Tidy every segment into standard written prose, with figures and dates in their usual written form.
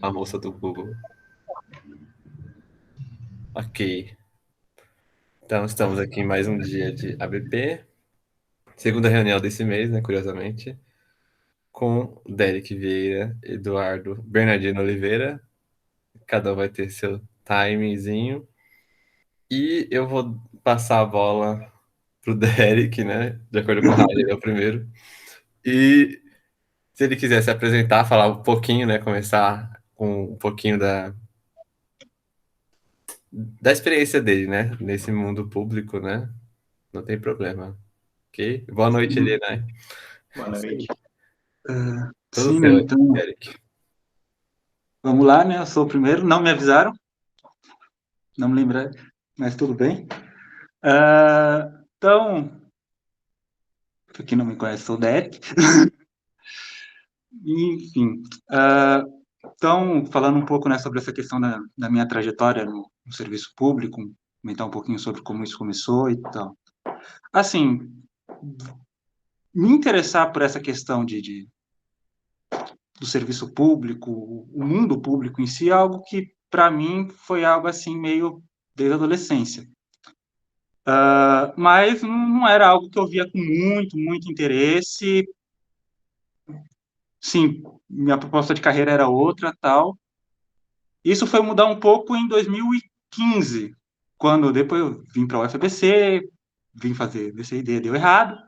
A moça do Google. Ok. Então, estamos aqui em mais um dia de ABP. Segunda reunião desse mês, né? Curiosamente. Com Derek Vieira, Eduardo Bernardino Oliveira. Cada um vai ter seu timingzinho. E eu vou passar a bola pro Derek, né? De acordo com o Raio, ele é o primeiro. E se ele quiser se apresentar, falar um pouquinho, né? Começar com um pouquinho da experiência dele, né? Nesse mundo público, né? Não tem problema. Ok? Boa noite, Sim, Helena. boa Isso aí. noite. Tudo Sim, né, seu, então, Eric. vamos lá, né? Eu sou o primeiro, não me avisaram, não me lembrei, mas tudo bem. Então, para quem não me conhece, sou o Derek. Enfim, então, falando um pouco, né, sobre essa questão da minha trajetória no serviço público, comentar um pouquinho sobre como isso começou e tal. Assim, me interessar por essa questão do serviço público, o mundo público em si, é algo que, para mim, foi algo assim meio desde a adolescência. Mas não era algo que eu via com muito interesse. Sim, minha proposta de carreira era outra, tal. Isso foi mudar um pouco em 2015, quando depois eu vim para a UFBC, vim fazer DCID, deu errado,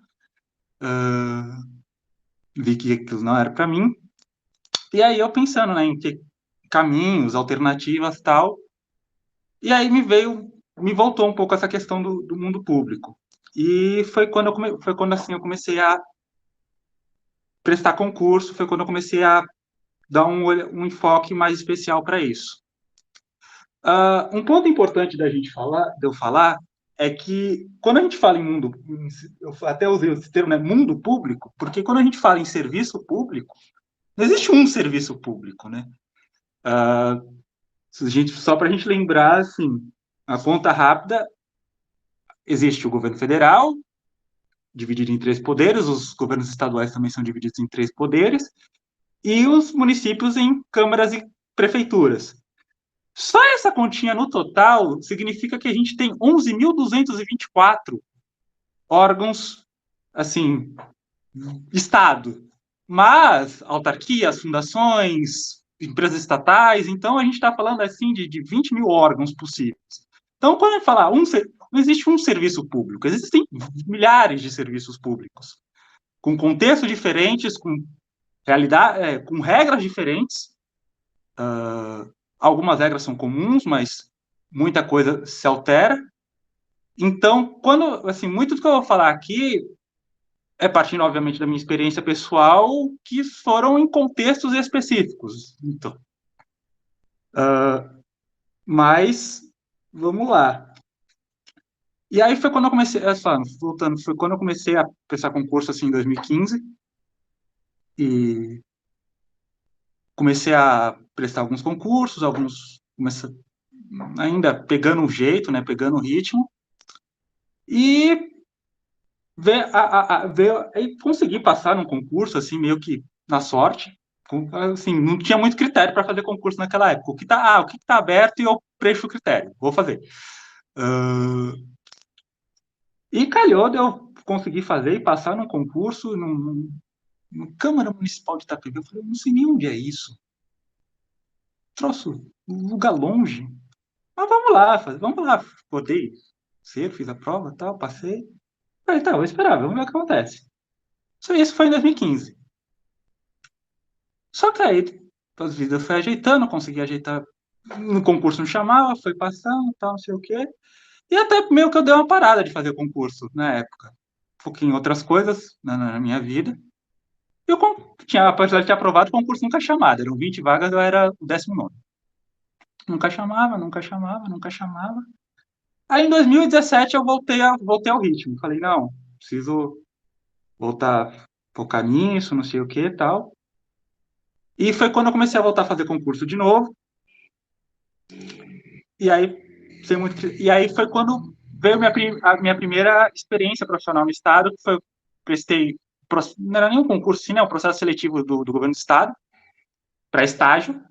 vi que aquilo não era para mim. E aí eu pensando, né, em que caminhos, alternativas, tal. E aí me voltou um pouco essa questão do mundo público. E foi quando assim eu comecei a prestar concurso, foi quando eu comecei a dar um enfoque mais especial para isso. Um ponto importante de eu falar, é que quando a gente fala em mundo, eu até usei esse termo, né, mundo público, porque quando a gente fala em serviço público, não existe um serviço público, né? Só para a gente lembrar, assim, a conta rápida, existe o governo federal, dividido em três poderes, os governos estaduais também são divididos em três poderes, e os municípios em câmaras e prefeituras. Só essa continha no total significa que a gente tem 11.224 órgãos, assim, Estado. Mas autarquias, fundações, empresas estatais, então a gente está falando assim de 20 mil órgãos possíveis. Então, quando a gente fala não existe um serviço público, existem milhares de serviços públicos, com contextos diferentes, com realidade, com regras diferentes. Algumas regras são comuns, mas muita coisa se altera. Então, assim, muito do que eu vou falar aqui é partindo, obviamente, da minha experiência pessoal, que foram em contextos específicos. Então, mas vamos lá. E aí foi quando eu comecei, voltando, foi quando eu comecei a prestar concurso assim em 2015 e comecei a prestar alguns concursos, comecei ainda pegando o jeito, né, pegando o ritmo e aí consegui passar num concurso assim meio que na sorte. Assim, não tinha muito critério para fazer concurso naquela época. O que tá aberto e eu preencho o critério, vou fazer. Uh, e calhou de eu conseguir fazer e passar num concurso no Câmara Municipal de Itapevi. Eu falei, eu não sei nem onde é isso. Troço, um lugar longe. Mas vamos lá. Rodei cedo, fiz a prova, tal, passei. Falei, tá, vou esperar, vamos ver o que acontece. Isso foi em 2015. Só que aí, as vidas foi ajeitando, consegui ajeitar. No concurso não chamava, foi passando, tal, não sei o quê. E até meio que eu dei uma parada de fazer concurso na época. Foquei em outras coisas na minha vida. Apesar de ter aprovado, o concurso nunca chamado. Eram 20 vagas, eu era o 19º. Nunca chamava. Aí em 2017 eu voltei ao ritmo. Falei, não, preciso voltar a focar nisso, não sei o que e tal. E foi quando eu comecei a voltar a fazer concurso de novo. E aí, e aí foi quando veio a minha primeira experiência profissional no Estado, que prestei, não era nem um concurso, sim, né, um processo seletivo do governo do Estado. para estágio.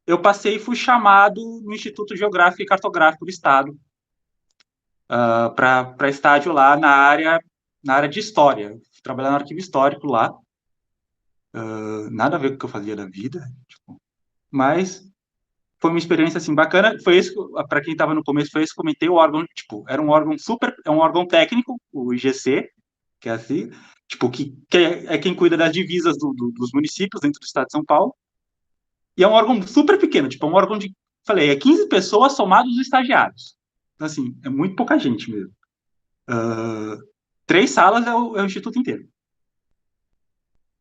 Eu passei e fui chamado no Instituto Geográfico e Cartográfico do Estado para estágio lá na área de história. Fui trabalhar no arquivo histórico lá. Nada a ver com o que eu fazia da vida, tipo, mas foi uma experiência assim bacana. Foi isso para quem estava no começo, foi isso que eu comentei. O órgão, tipo, era um órgão super, é um órgão técnico, o IGC, que é assim, tipo, que é quem cuida das divisas dos municípios dentro do estado de São Paulo. E é um órgão super pequeno, tipo, é um órgão de, falei, é 15 pessoas somados os estagiários. Então, assim, é muito pouca gente mesmo. 3 salas é o instituto inteiro.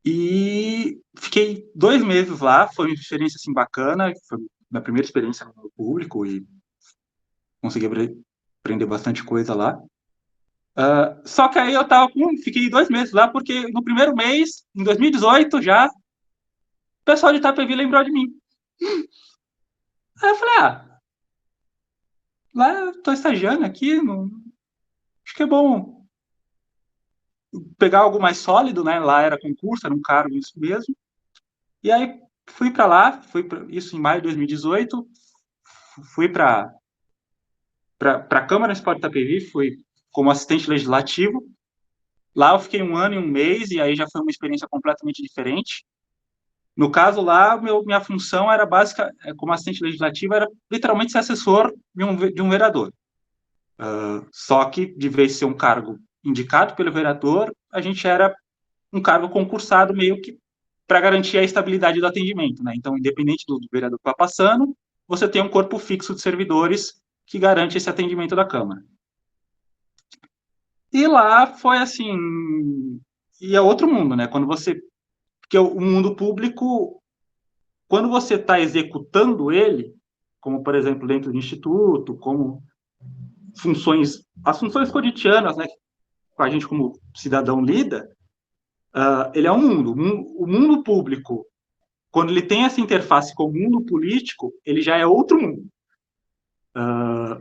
E fiquei 2 meses lá, foi uma experiência assim bacana, foi minha primeira experiência no público e consegui aprender bastante coisa lá. Só que aí fiquei 2 meses lá, porque no primeiro mês, em 2018 já, o pessoal de Itapevi lembrou de mim. Aí eu falei, lá eu tô estagiando aqui, não, acho que é bom pegar algo mais sólido, né? Lá era concurso, era um cargo isso mesmo. E aí fui para lá, isso em maio de 2018, fui para a Câmara Municipal de Itapevi, fui como assistente legislativo. Lá eu fiquei 1 ano e 1 mês, e aí já foi uma experiência completamente diferente. No caso lá, minha função era básica, como assistente legislativo, era literalmente ser assessor de um vereador. Só que, de vez de ser um cargo indicado pelo vereador, a gente era um cargo concursado meio que para garantir a estabilidade do atendimento, né? Então, independente do vereador que está passando, você tem um corpo fixo de servidores que garante esse atendimento da Câmara. E lá foi assim, e é outro mundo, né? Porque o mundo público, quando você está executando ele, como por exemplo dentro do instituto, como as funções cotidianas, né? Com a gente como cidadão lida, ele é um mundo. O mundo público, quando ele tem essa interface com o mundo político, ele já é outro mundo.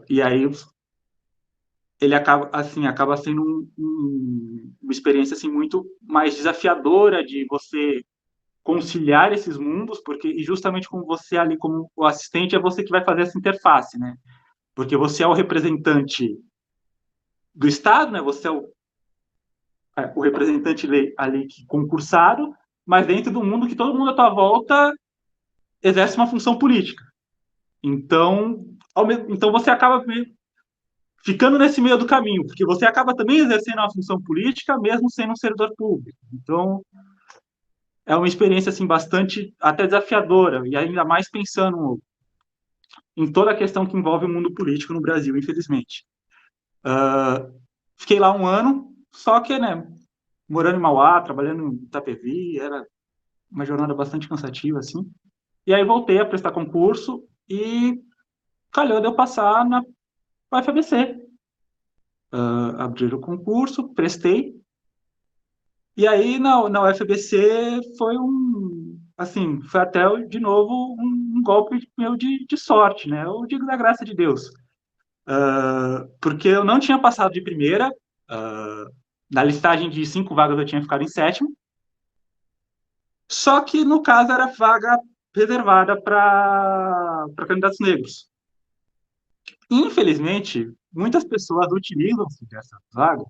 E aí ele acaba sendo uma experiência assim muito mais desafiadora de você conciliar esses mundos, porque e justamente como você ali como o assistente é você que vai fazer essa interface, né? Porque você é o representante do Estado, né? Você é o representante ali concursado, mas dentro do mundo que todo mundo à tua volta exerce uma função política. Então você acaba ficando nesse meio do caminho, porque você acaba também exercendo uma função política, mesmo sendo um servidor público. Então, é uma experiência assim bastante até desafiadora, e ainda mais pensando em toda a questão que envolve o mundo político no Brasil, infelizmente. Fiquei lá 1 ano, só que, né, morando em Mauá, trabalhando em Itapevi, era uma jornada bastante cansativa, assim. E aí voltei a prestar concurso e calhou de eu passar na UFABC. Abri o concurso, prestei. E aí na UFABC foi até de novo um golpe meu de sorte, né? Eu digo da graça de Deus. Porque eu não tinha passado de primeira, na listagem de 5 vagas eu tinha ficado em sétimo, só que no caso era vaga reservada para candidatos negros. Infelizmente, muitas pessoas utilizam-se dessas vagas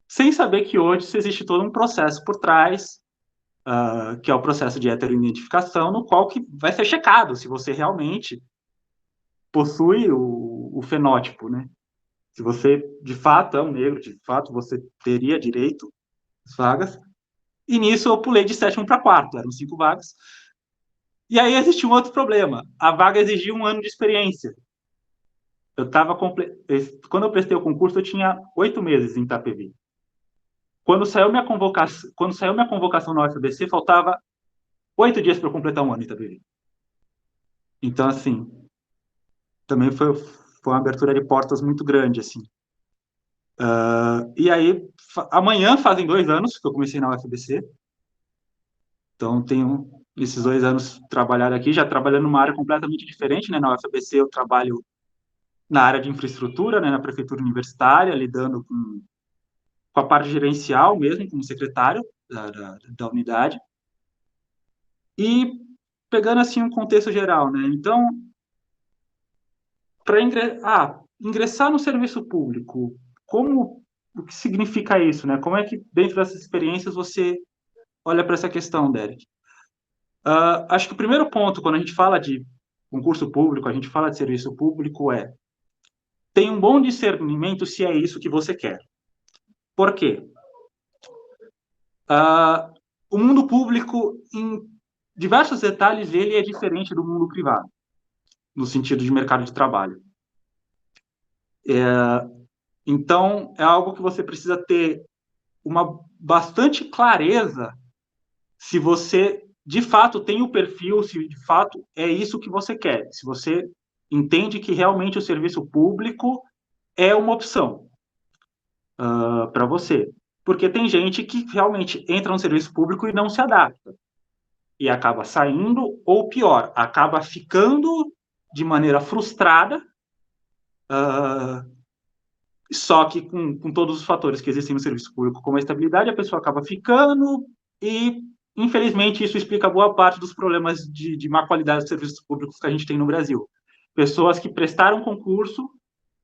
sem saber que hoje existe todo um processo por trás, que é o processo de heteroidentificação, no qual que vai ser checado se você realmente possui o fenótipo, né? Se você de fato é um negro, de fato você teria direito às vagas. E nisso eu pulei de sétimo para quarto, eram 5 vagas. E aí existiu um outro problema. A vaga exigia 1 ano de experiência. Quando eu prestei o concurso, eu tinha 8 meses em Itapevi. Quando saiu minha convocação na UFABC, faltava 8 dias para eu completar 1 ano em Itapevi. Então, assim, também foi uma abertura de portas muito grande, assim. E aí, amanhã fazem 2 anos que eu comecei na UFABC. Então, tenho esses 2 anos trabalhado aqui, já trabalhando numa área completamente diferente, né? Na UFABC eu trabalho na área de infraestrutura, né? Na prefeitura universitária, lidando com a parte gerencial mesmo, como secretário da unidade. E pegando assim um contexto geral, né? Então, para ingressar no serviço público, o que significa isso, né? Como é que dentro dessas experiências você olha para essa questão, Derek? Acho que o primeiro ponto quando a gente fala de concurso público, a gente fala de serviço público tem um bom discernimento se é isso que você quer. Por quê? O mundo público, em diversos detalhes, ele é diferente do mundo privado, no sentido de mercado de trabalho. Então, é algo que você precisa ter uma bastante clareza se você, de fato, tem o perfil, se de fato é isso que você quer, se você entende que realmente o serviço público é uma opção para você. Porque tem gente que realmente entra no serviço público e não se adapta. E acaba saindo, ou pior, acaba ficando de maneira frustrada, só que com todos os fatores que existem no serviço público, como a estabilidade, a pessoa acaba ficando e, infelizmente, isso explica boa parte dos problemas de má qualidade dos serviços públicos que a gente tem no Brasil. Pessoas que prestaram concurso,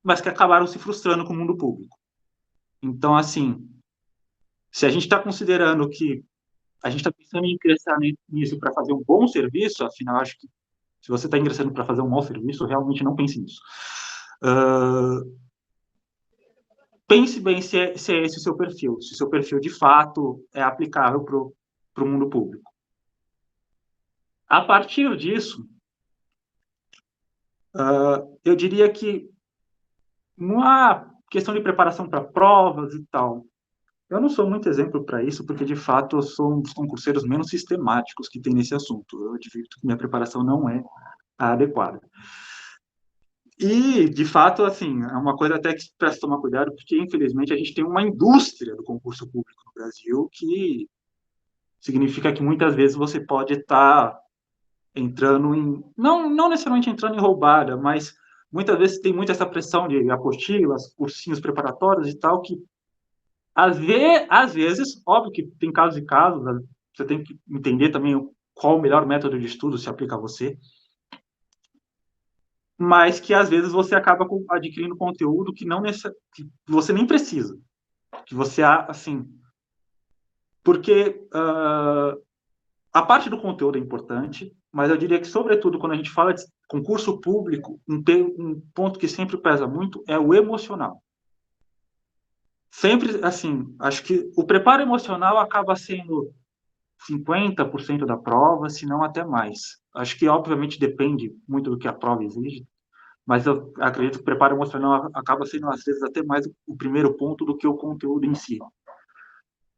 mas que acabaram se frustrando com o mundo público. Então, assim, se a gente está considerando que a gente está pensando em ingressar nisso para fazer um bom serviço, afinal, acho que se você está ingressando para fazer um mau serviço, realmente não pense nisso. Pense bem se é esse o seu perfil, se o seu perfil de fato é aplicável para o mundo público. A partir disso, eu diria que uma questão de preparação para provas e tal, eu não sou muito exemplo para isso, porque de fato eu sou um dos concurseiros menos sistemáticos que tem nesse assunto. Eu admito que minha preparação não é a adequada. E, de fato, assim, é uma coisa até que precisa tomar cuidado, porque, infelizmente, a gente tem uma indústria do concurso público no Brasil que significa que muitas vezes você pode estar entrando em... Não necessariamente entrando em roubada, mas muitas vezes tem muito essa pressão de apostilas, cursinhos preparatórios e tal, que, às vezes, óbvio que tem casos e casos, você tem que entender também qual o melhor método de estudo se aplica a você, mas que às vezes você acaba adquirindo conteúdo que não que você nem precisa, que você assim, porque a parte do conteúdo é importante, mas eu diria que sobretudo quando a gente fala de concurso público, um ponto que sempre pesa muito é o emocional. Sempre assim, acho que o preparo emocional acaba sendo 50% da prova, se não até mais. Acho que obviamente depende muito do que a prova exige, mas eu acredito que o preparo emocional acaba sendo, às vezes, até mais o primeiro ponto do que o conteúdo em si.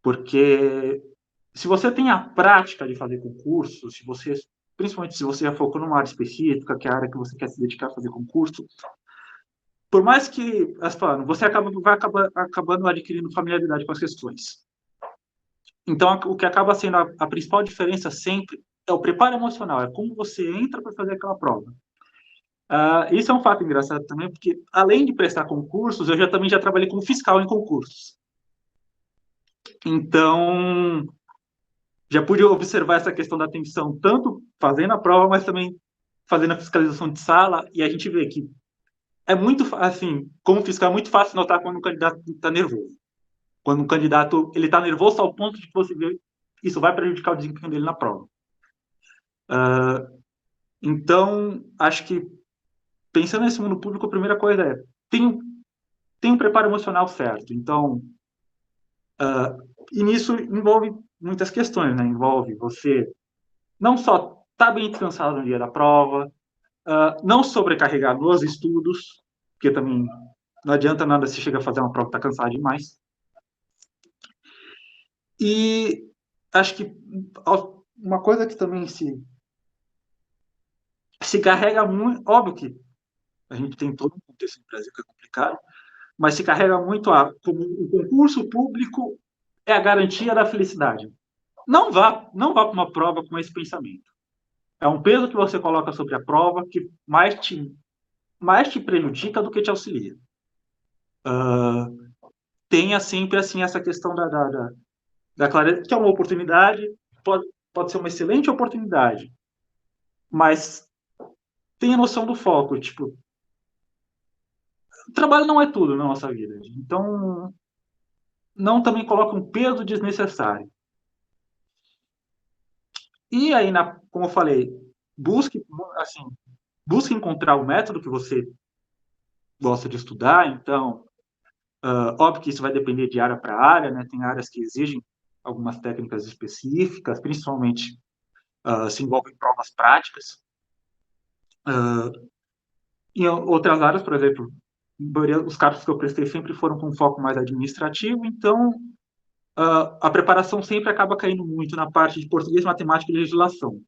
Porque se você tem a prática de fazer concurso, principalmente se você já focou numa área específica, que é a área que você quer se dedicar a fazer concurso, por mais que, falando, você vai acabando adquirindo familiaridade com as questões. Então, o que acaba sendo a principal diferença sempre é o preparo emocional, é como você entra para fazer aquela prova. Isso é um fato engraçado também, porque além de prestar concursos, eu também já trabalhei como fiscal em concursos. Então, já pude observar essa questão da atenção, tanto fazendo a prova, mas também fazendo a fiscalização de sala, e a gente vê que é muito, assim, como fiscal, é muito fácil notar quando o candidato está nervoso. Quando o candidato está nervoso ao ponto de que você vê isso vai prejudicar o desempenho dele na prova. Então, acho que pensando nesse mundo público, a primeira coisa é tem um preparo emocional certo. Então, e nisso envolve muitas questões, né? Envolve você não só estar bem descansado no dia da prova, não sobrecarregar nos estudos, porque também não adianta nada se chega a fazer uma prova e tá cansado demais. E acho que uma coisa que também se carrega muito, óbvio que a gente tem todo um contexto no Brasil que é complicado, mas se carrega muito como o concurso público é a garantia da felicidade. Não vá para uma prova com esse pensamento. É um peso que você coloca sobre a prova que mais te prejudica do que te auxilia. Tenha sempre assim essa questão da clareza, que é uma oportunidade, pode ser uma excelente oportunidade, mas tenha noção do foco, tipo, o trabalho não é tudo na nossa vida, então não também coloque um peso desnecessário. E aí, como eu falei, busque, assim, busque encontrar o método que você gosta de estudar, então, óbvio que isso vai depender de área para área, né? Tem áreas que exigem algumas técnicas específicas, principalmente se envolvem provas práticas. Em outras áreas, por exemplo, os cargos que eu prestei sempre foram com foco mais administrativo, então a preparação sempre acaba caindo muito na parte de português, matemática e legislação.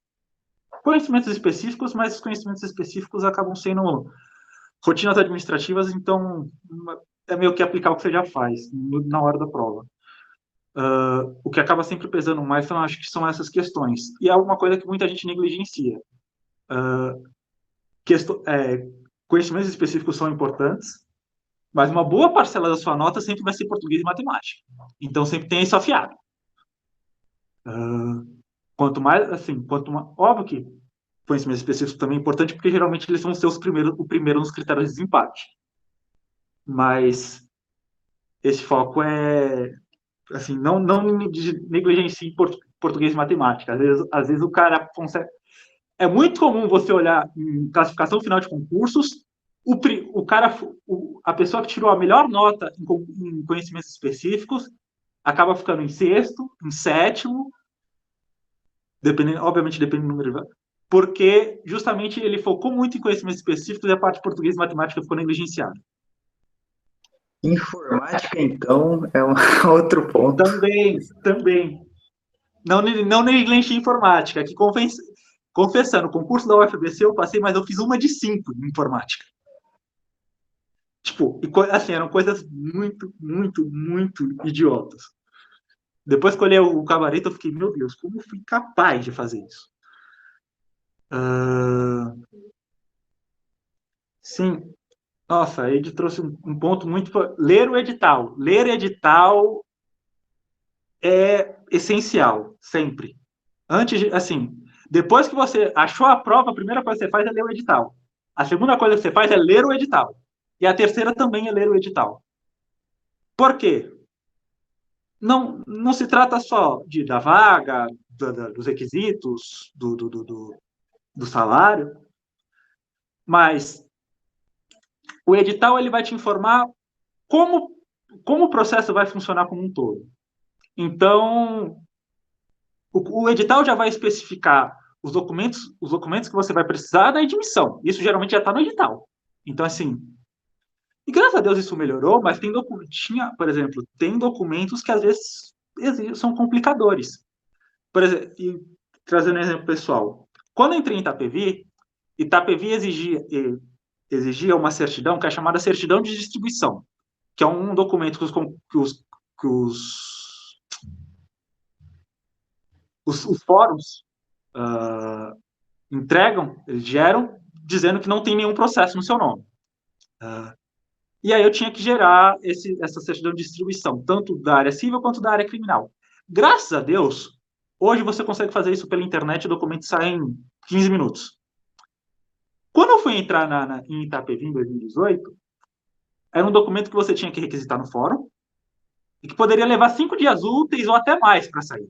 Conhecimentos específicos, mas os conhecimentos específicos acabam sendo rotinas administrativas, então é meio que aplicar o que você já faz na hora da prova. O que acaba sempre pesando mais, então, acho que são essas questões. E é uma coisa que muita gente negligencia. Conhecimentos específicos são importantes, mas uma boa parcela da sua nota sempre vai ser português e matemática. Então, sempre tem isso afiado. Quanto mais, assim, óbvio que conhecimentos específicos também é importante, porque geralmente eles vão ser o primeiro nos critérios de desempate. Mas esse foco é, assim, não negligencie português e matemática. Às vezes o cara consegue. É muito comum você olhar em classificação final de concursos, o cara, a pessoa que tirou a melhor nota em conhecimentos específicos acaba ficando em sexto, em sétimo, obviamente depende do número, porque justamente ele focou muito em conhecimentos específicos e a parte de português e matemática ficou negligenciada. Informática, então, é um outro ponto. Também. Não negligencie informática, que confessando, o concurso da UFBC eu passei, mas eu fiz uma de 5 em informática. Tipo, assim, eram coisas muito, muito, muito idiotas. Depois que eu olhei o gabarito, eu fiquei, meu Deus, como eu fui capaz de fazer isso? Sim. Nossa, a Ed trouxe um ponto muito... Ler o edital. Ler edital é essencial, sempre. Assim, depois que você achou a prova, a primeira coisa que você faz é ler o edital. A segunda coisa que você faz é ler o edital. E a terceira também é ler o edital. Por quê? Não se trata só da vaga, dos requisitos, do salário, mas o edital ele vai te informar como o processo vai funcionar como um todo. Então, o edital já vai especificar os documentos que você vai precisar da admissão. Isso geralmente já está no edital. Então, assim, e graças a Deus isso melhorou, mas por exemplo, tem documentos que às vezes são complicadores. Por exemplo, trazendo um exemplo pessoal, quando eu entrei em Itapevi exigia uma certidão que é chamada certidão de distribuição, que é um documento que os fóruns entregam, eles geram, dizendo que não tem nenhum processo no seu nome. E aí eu tinha que gerar essa certidão de distribuição, tanto da área civil quanto da área criminal. Graças a Deus, hoje você consegue fazer isso pela internet, o documento sai em 15 minutos. Quando eu fui entrar em Itapevi em 2018, era um documento que você tinha que requisitar no fórum e que poderia levar 5 dias úteis ou até mais para sair.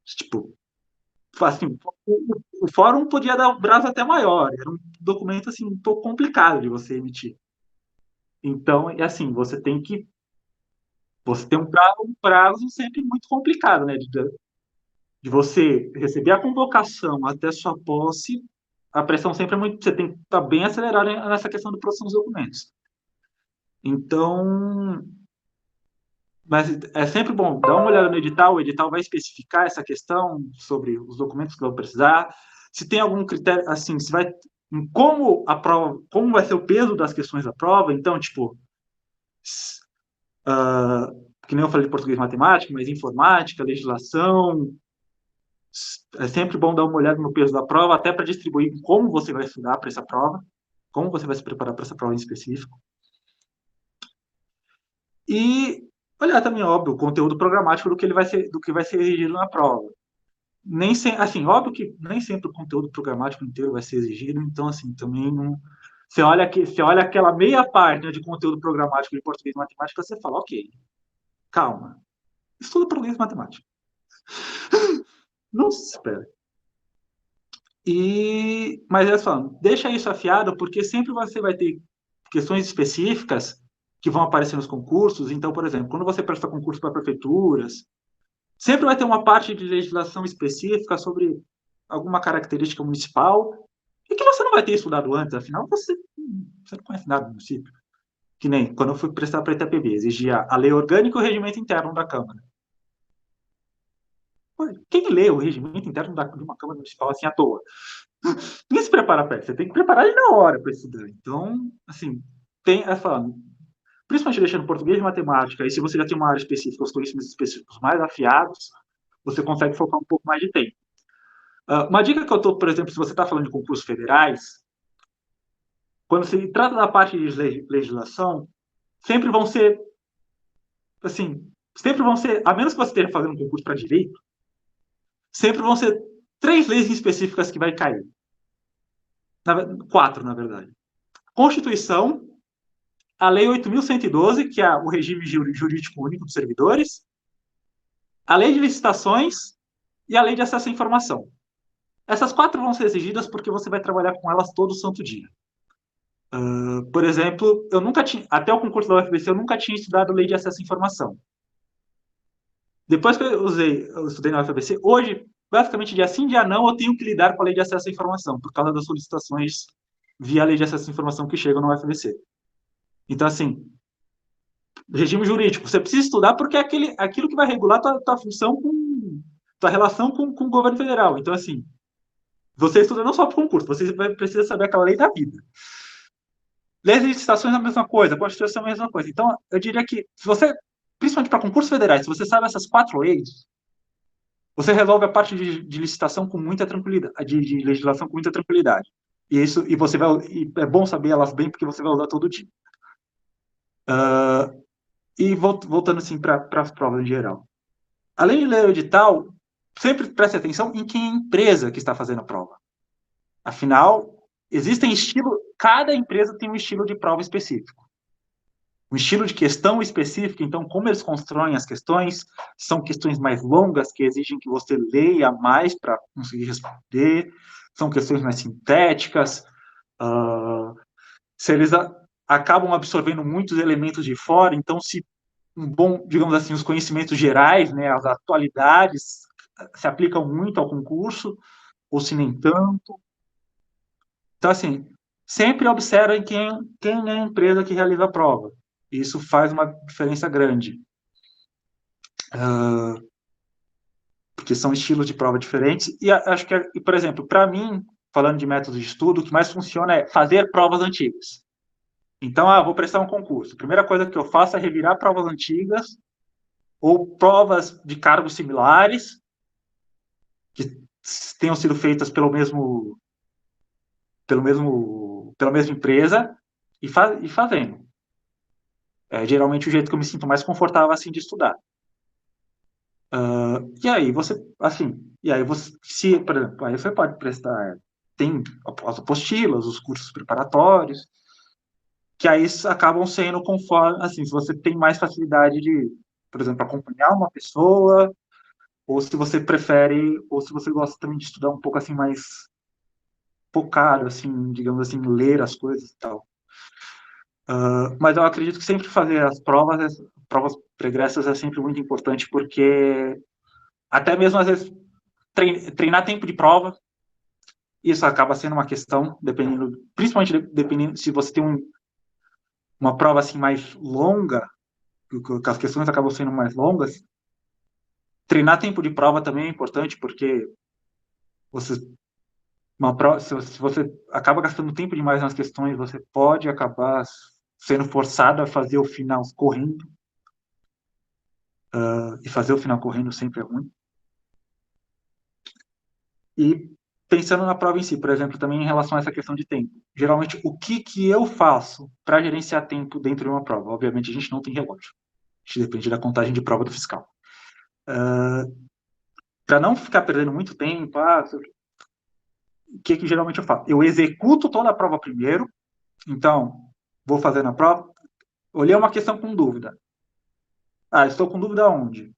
Tipo, assim, o fórum podia dar um prazo até maior. Era um documento assim, um pouco complicado de você emitir. Então, é assim, você tem um prazo sempre muito complicado, né? De você receber a convocação até sua posse, a pressão sempre é muito. Você tem que estar bem acelerado nessa questão da produção dos documentos. Então, mas é sempre bom dar uma olhada no edital, o edital vai especificar essa questão sobre os documentos que vão precisar, se tem algum critério, assim, se vai, como a prova, como vai ser o peso das questões da prova, então, tipo, que nem eu falei de português e matemática, mas informática, legislação, é sempre bom dar uma olhada no peso da prova, até para distribuir como você vai estudar para essa prova, como você vai se preparar para essa prova em específico. E olhar também, óbvio, o conteúdo programático do que vai ser exigido na prova. Nem sempre, assim, óbvio que nem sempre o conteúdo programático inteiro vai ser exigido, então, assim, também não. Você olha aquela meia página de conteúdo programático de português e matemática, você fala, ok, calma, estuda português e matemática. Não se espera. Mas eles falam, deixa isso afiado, porque sempre você vai ter questões específicas que vão aparecer nos concursos. Então, por exemplo, quando você presta concurso para prefeituras, sempre vai ter uma parte de legislação específica sobre alguma característica municipal e que você não vai ter estudado antes, afinal você não conhece nada do município. Que nem quando eu fui prestar para a ITPB, exigia a lei orgânica e o regimento interno da Câmara. Pô, quem lê o regimento interno de uma Câmara Municipal assim à toa? Ninguém se prepara para isso, você tem que preparar ele na hora para estudar. Então, assim, tem essa. Principalmente deixando português e matemática, e se você já tem uma área específica, os conhecimentos específicos mais afiados, você consegue focar um pouco mais de tempo. Uma dica que eu estou, por exemplo, se você está falando de concursos federais, quando se trata da parte de legislação, sempre vão ser, assim, a menos que você esteja fazendo um concurso para direito, sempre vão ser 3 leis específicas que vai cair. 4, na verdade. Constituição, a Lei 8.112, que é o regime jurídico único dos servidores, a Lei de Licitações e a Lei de Acesso à Informação. Essas 4 vão ser exigidas porque você vai trabalhar com elas todo santo dia. Por exemplo, eu nunca tinha, até o concurso da UFBC, eu nunca tinha estudado Lei de Acesso à Informação. Depois que eu estudei na UFBC, hoje, basicamente, dia sim, dia não, eu tenho que lidar com a Lei de Acesso à Informação, por causa das solicitações via Lei de Acesso à Informação que chegam na UFBC. Então, assim, regime jurídico, você precisa estudar porque é aquilo que vai regular tua função tua relação com o governo federal. Então, assim, você estuda não só para o concurso, você precisa saber aquela lei da vida. Leis de licitações é a mesma coisa, Constituição é a mesma coisa. Então, eu diria que, se você, principalmente para concursos federais, se você sabe essas 4 leis, você resolve a parte de licitação com muita tranquilidade, de legislação com muita tranquilidade. E você vai, e é bom saber elas bem, porque você vai usar todo dia. E voltando assim para as provas em geral. Além de ler o edital, sempre preste atenção em quem é a empresa que está fazendo a prova. Afinal, cada empresa tem um estilo de prova específico. Um estilo de questão específico, então, como eles constroem as questões, são questões mais longas, que exigem que você leia mais para conseguir responder, são questões mais sintéticas, se eles acabam absorvendo muitos elementos de fora, então, se digamos assim, os conhecimentos gerais, né, as atualidades, se aplicam muito ao concurso, ou se nem tanto. Então, assim, sempre observem quem é a empresa que realiza a prova. Isso faz uma diferença grande. Porque são estilos de prova diferentes. E acho que, por exemplo, para mim, falando de métodos de estudo, o que mais funciona é fazer provas antigas. Então, vou prestar um concurso. A primeira coisa que eu faço é revirar provas antigas ou provas de cargos similares que tenham sido feitas pela mesma empresa e fazendo. É geralmente o jeito que eu me sinto mais confortável assim de estudar. E aí você, por exemplo, aí você pode prestar, tem as apostilas, os cursos preparatórios, que aí acabam sendo conforme, assim, se você tem mais facilidade de, por exemplo, acompanhar uma pessoa, ou se você prefere, ou se você gosta também de estudar um pouco assim mais focado, assim, digamos assim, ler as coisas e tal. Mas eu acredito que sempre fazer as provas pregressas é sempre muito importante, porque até mesmo às vezes treinar tempo de prova, isso acaba sendo uma questão, principalmente dependendo se você tem uma prova assim mais longa, que as questões acabam sendo mais longas, treinar tempo de prova também é importante, porque se você acaba gastando tempo demais nas questões, você pode acabar sendo forçado a fazer o final correndo, e fazer o final correndo sempre é ruim. E pensando na prova em si, por exemplo, também em relação a essa questão de tempo. Geralmente, o que eu faço para gerenciar tempo dentro de uma prova? Obviamente, a gente não tem relógio. Isso depende da contagem de prova do fiscal. Para não ficar perdendo muito tempo, o que geralmente eu faço? Eu executo toda a prova primeiro, então, vou fazendo a prova, olhei uma questão com dúvida. Estou com dúvida onde?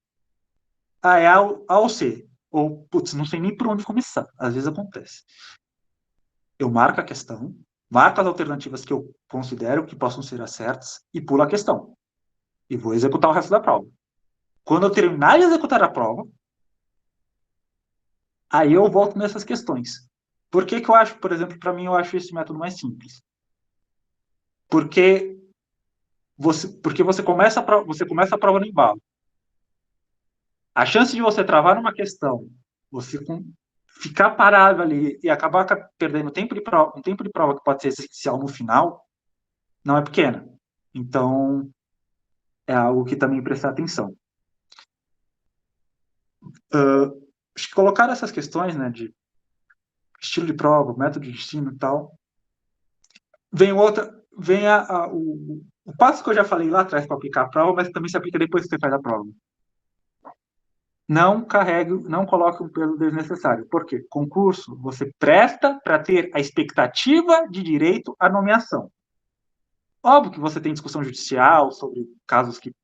É A ou C. Ou, putz, não sei nem por onde começar. Às vezes acontece. Eu marco a questão, marco as alternativas que eu considero que possam ser as certas e pulo a questão. E vou executar o resto da prova. Quando eu terminar de executar a prova, aí eu volto nessas questões. Por que eu acho, por exemplo, para mim, eu acho esse método mais simples? Porque você começa a prova no embalo. A chance de você travar numa questão, você ficar parado ali e acabar perdendo um tempo de prova que pode ser essencial no final, não é pequena. Então, é algo que também prestar atenção. Acho que colocar essas questões, né, de estilo de prova, método de ensino e tal, vem o passo que eu já falei lá atrás para aplicar a prova, mas também se aplica depois que você faz a prova. Não coloque um peso desnecessário. Por quê? Concurso, você presta para ter a expectativa de direito à nomeação. Óbvio que você tem discussão judicial sobre casos que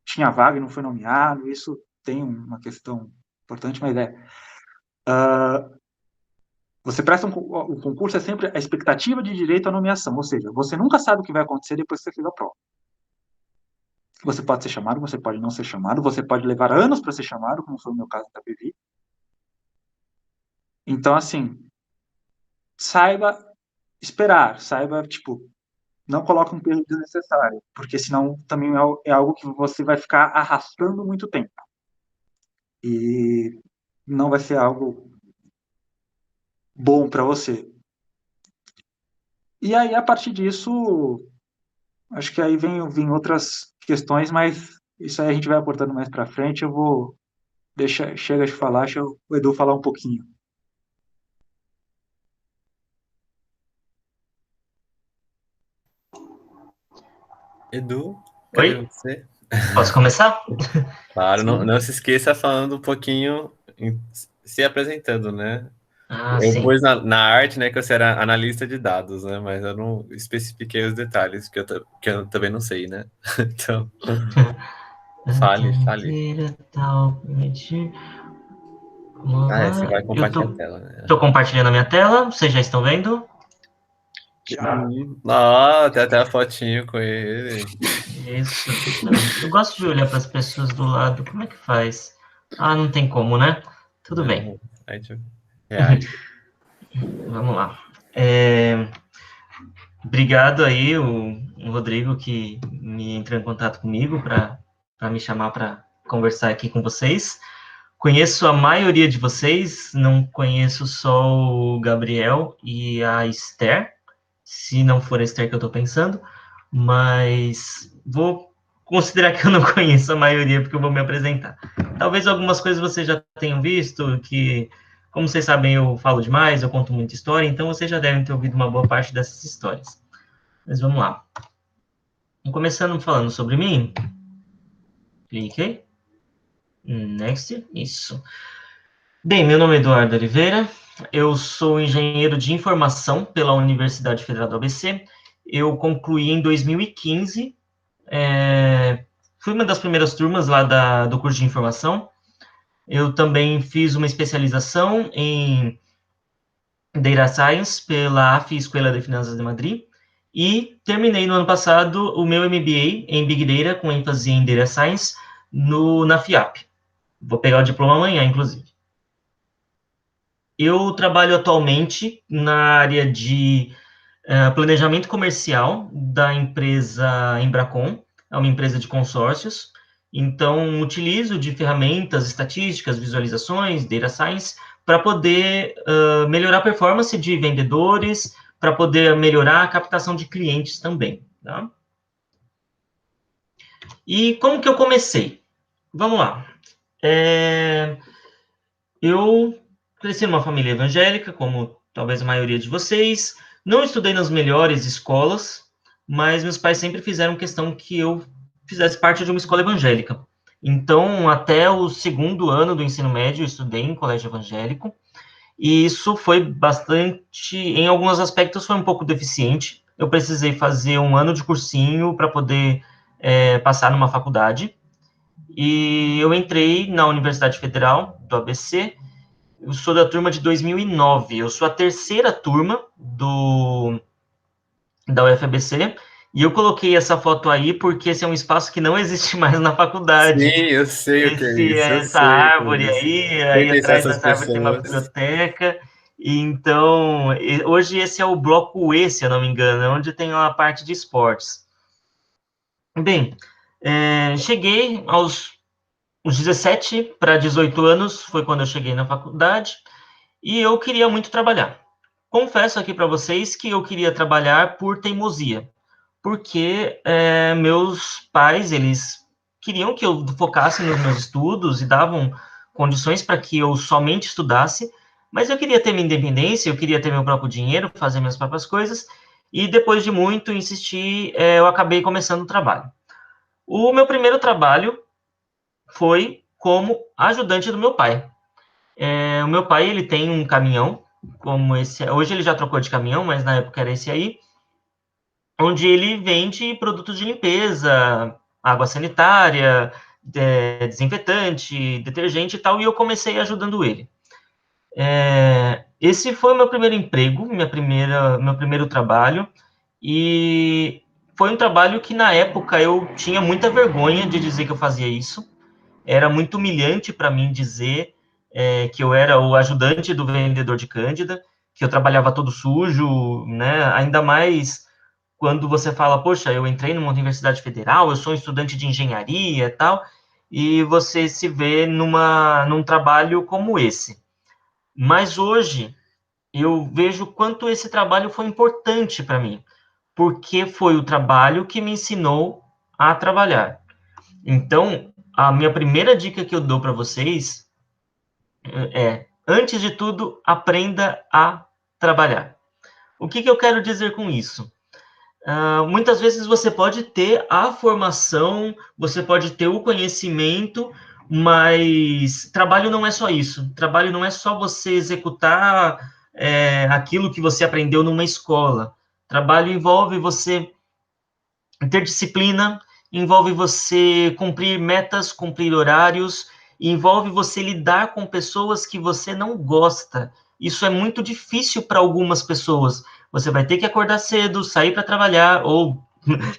tinha vaga e não foi nomeado, isso tem uma questão importante, mas você presta o concurso é sempre a expectativa de direito à nomeação, ou seja, você nunca sabe o que vai acontecer depois que você fez a prova. Você pode ser chamado, você pode não ser chamado, você pode levar anos para ser chamado, como foi o meu caso da PV. Então, assim, saiba esperar, não coloque um peso desnecessário, porque senão também é algo que você vai ficar arrastando muito tempo. E não vai ser algo bom para você. E aí, a partir disso, acho que aí vem outras questões, mas isso aí a gente vai abordando mais para frente. Eu vou chega de falar, deixa o Edu falar um pouquinho. Edu, cadê Oi, você? posso começar? Claro, não se esqueça falando um pouquinho, se apresentando, né? Eu Sim. pus na arte, né, que você era analista de dados, né? Mas eu não especifiquei os detalhes, que eu também não sei, né? Então, fale. Você vai Eu compartilhar a tela, né? tô compartilhando a minha tela, vocês já estão vendo? Tem até a fotinho com ele. Isso. Eu gosto de olhar para as pessoas do lado. Como é que faz? Não tem como, né? Tudo bem. A gente reage. Vamos lá. Obrigado aí, o Rodrigo, que me entrou em contato comigo para me chamar para conversar aqui com vocês. Conheço a maioria de vocês, não conheço só o Gabriel e a Esther, se não for a Esther que eu estou pensando, mas vou considerar que eu não conheço a maioria, porque eu vou me apresentar. Talvez algumas coisas vocês já tenham visto, que, como vocês sabem, eu falo demais, eu conto muita história, então vocês já devem ter ouvido uma boa parte dessas histórias. Mas vamos lá. Começando falando sobre mim, cliquei. Next, isso. Bem, meu nome é Eduardo Oliveira, eu sou engenheiro de informação pela Universidade Federal do ABC, eu concluí em 2015, fui uma das primeiras turmas lá do curso de informação, eu também fiz uma especialização em Data Science pela AFI Escola de Finanças de Madrid, e terminei no ano passado o meu MBA em Big Data, com ênfase em Data Science, na FIAP. Vou pegar o diploma amanhã, inclusive. Eu trabalho atualmente na área de planejamento comercial da empresa Embracon, é uma empresa de consórcios, então utilizo de ferramentas, estatísticas, visualizações, data science, para poder melhorar a performance de vendedores, para poder melhorar a captação de clientes também, tá? E como que eu comecei? Vamos lá. Eu cresci numa família evangélica, como talvez a maioria de vocês. Não estudei nas melhores escolas, mas meus pais sempre fizeram questão que eu fizesse parte de uma escola evangélica. Então, até o segundo ano do ensino médio, eu estudei em colégio evangélico, e isso foi bastante, em alguns aspectos, foi um pouco deficiente. Eu precisei fazer um ano de cursinho para poder passar numa faculdade, e eu entrei na Universidade Federal do ABC. Eu sou da turma de 2009, eu sou a terceira turma da UFABC, e eu coloquei essa foto aí porque esse é um espaço que não existe mais na Sim, faculdade. eu sei o que é isso, eu Essa sei o que é árvore isso. aí Conheço atrás essas dessa árvore tem uma pessoas. biblioteca. Então, hoje esse é o bloco E, se eu não me engano, onde tem uma parte de esportes. Bem, cheguei aos 17 para 18 anos, foi quando eu cheguei na faculdade, e eu queria muito trabalhar. Confesso aqui para vocês que eu queria trabalhar por teimosia, porque meus pais, eles queriam que eu focasse nos meus estudos e davam condições para que eu somente estudasse, mas eu queria ter minha independência, eu queria ter meu próprio dinheiro, fazer minhas próprias coisas, e depois de muito insistir, eu acabei começando o trabalho. O meu primeiro trabalho foi como ajudante do meu pai. O meu pai, ele tem um caminhão, como esse, hoje ele já trocou de caminhão, mas na época era esse aí, onde ele vende produtos de limpeza, água sanitária, desinfetante, detergente e tal, e eu comecei ajudando ele. Esse foi o meu primeiro emprego, meu primeiro trabalho, e foi um trabalho que na época eu tinha muita vergonha de dizer que eu fazia isso. Era muito humilhante para mim dizer que eu era o ajudante do vendedor de Cândida, que eu trabalhava todo sujo, né? Ainda mais quando você fala, poxa, eu entrei numa universidade federal, eu sou um estudante de engenharia e tal, e você se vê num trabalho como esse. Mas hoje, eu vejo quanto esse trabalho foi importante para mim, porque foi o trabalho que me ensinou a trabalhar. Então, a minha primeira dica que eu dou para vocês antes de tudo, aprenda a trabalhar. O que eu quero dizer com isso? Muitas vezes você pode ter a formação, você pode ter o conhecimento, mas trabalho não é só isso. Trabalho não é só você executar aquilo que você aprendeu numa escola. Trabalho envolve você ter disciplina, envolve você cumprir metas, cumprir horários, envolve você lidar com pessoas que você não gosta. Isso é muito difícil para algumas pessoas. Você vai ter que acordar cedo, sair para trabalhar ou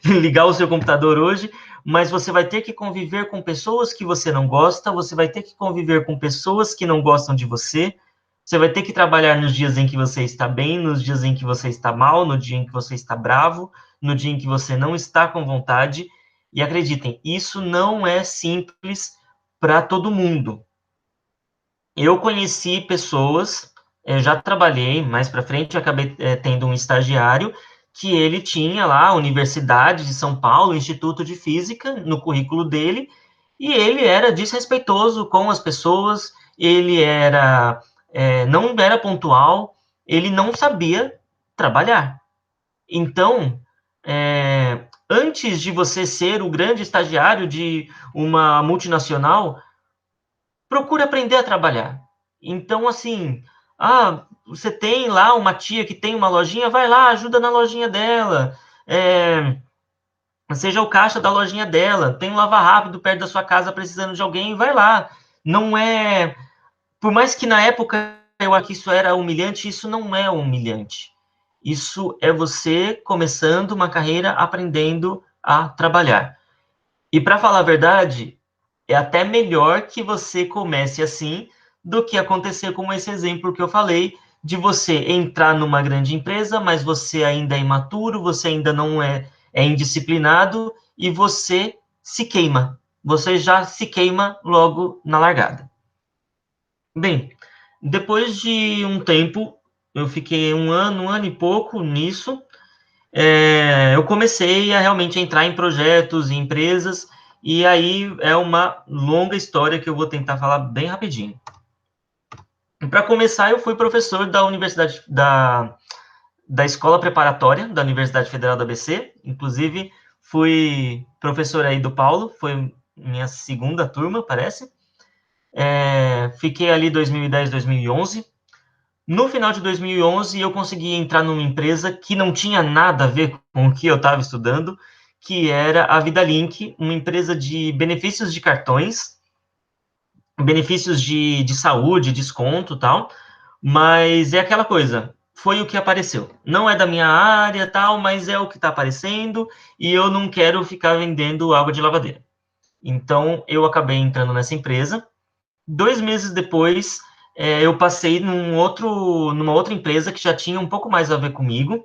ligar o seu computador hoje, mas você vai ter que conviver com pessoas que você não gosta, você vai ter que conviver com pessoas que não gostam de você, você vai ter que trabalhar nos dias em que você está bem, nos dias em que você está mal, no dia em que você está bravo, no dia em que você não está com vontade. E acreditem, isso não é simples para todo mundo. Eu conheci pessoas, já trabalhei, mais para frente eu acabei tendo um estagiário, que ele tinha lá a Universidade de São Paulo, Instituto de Física, no currículo dele, e ele era desrespeitoso com as pessoas, ele não era pontual, ele não sabia trabalhar. Então, antes de você ser o grande estagiário de uma multinacional, procure aprender a trabalhar. Então, assim, você tem lá uma tia que tem uma lojinha, vai lá, ajuda na lojinha dela. Seja o caixa da lojinha dela. Tem um lava-rápido perto da sua casa precisando de alguém, vai lá. Não é... Por mais que na época eu acho que isso era humilhante, isso não é humilhante. Isso é você começando uma carreira aprendendo a trabalhar. E para falar a verdade, é até melhor que você comece assim do que acontecer como esse exemplo que eu falei, de você entrar numa grande empresa, mas você ainda é imaturo, você ainda não é indisciplinado e você se queima. Você já se queima logo na largada. Bem, depois de um tempo, eu fiquei um ano e pouco nisso, eu comecei a realmente entrar em projetos, em empresas, e aí é uma longa história que eu vou tentar falar bem rapidinho. Para começar, eu fui professor da da Escola Preparatória da Universidade Federal do ABC, inclusive Fui professor aí do Paulo, foi minha segunda turma, parece. Fiquei ali 2010, 2011. No final de 2011, eu consegui entrar numa empresa que não tinha nada a ver com o que eu estava estudando, que era a VidaLink, uma empresa de benefícios de cartões, benefícios de saúde, desconto e tal, mas é aquela coisa, foi o que apareceu. Não é da minha área, tal, mas é o que está aparecendo, e eu não quero ficar vendendo água de lavadeira. Então, eu acabei entrando nessa empresa. 2 meses depois, eu passei numa outra empresa que já tinha um pouco mais a ver comigo,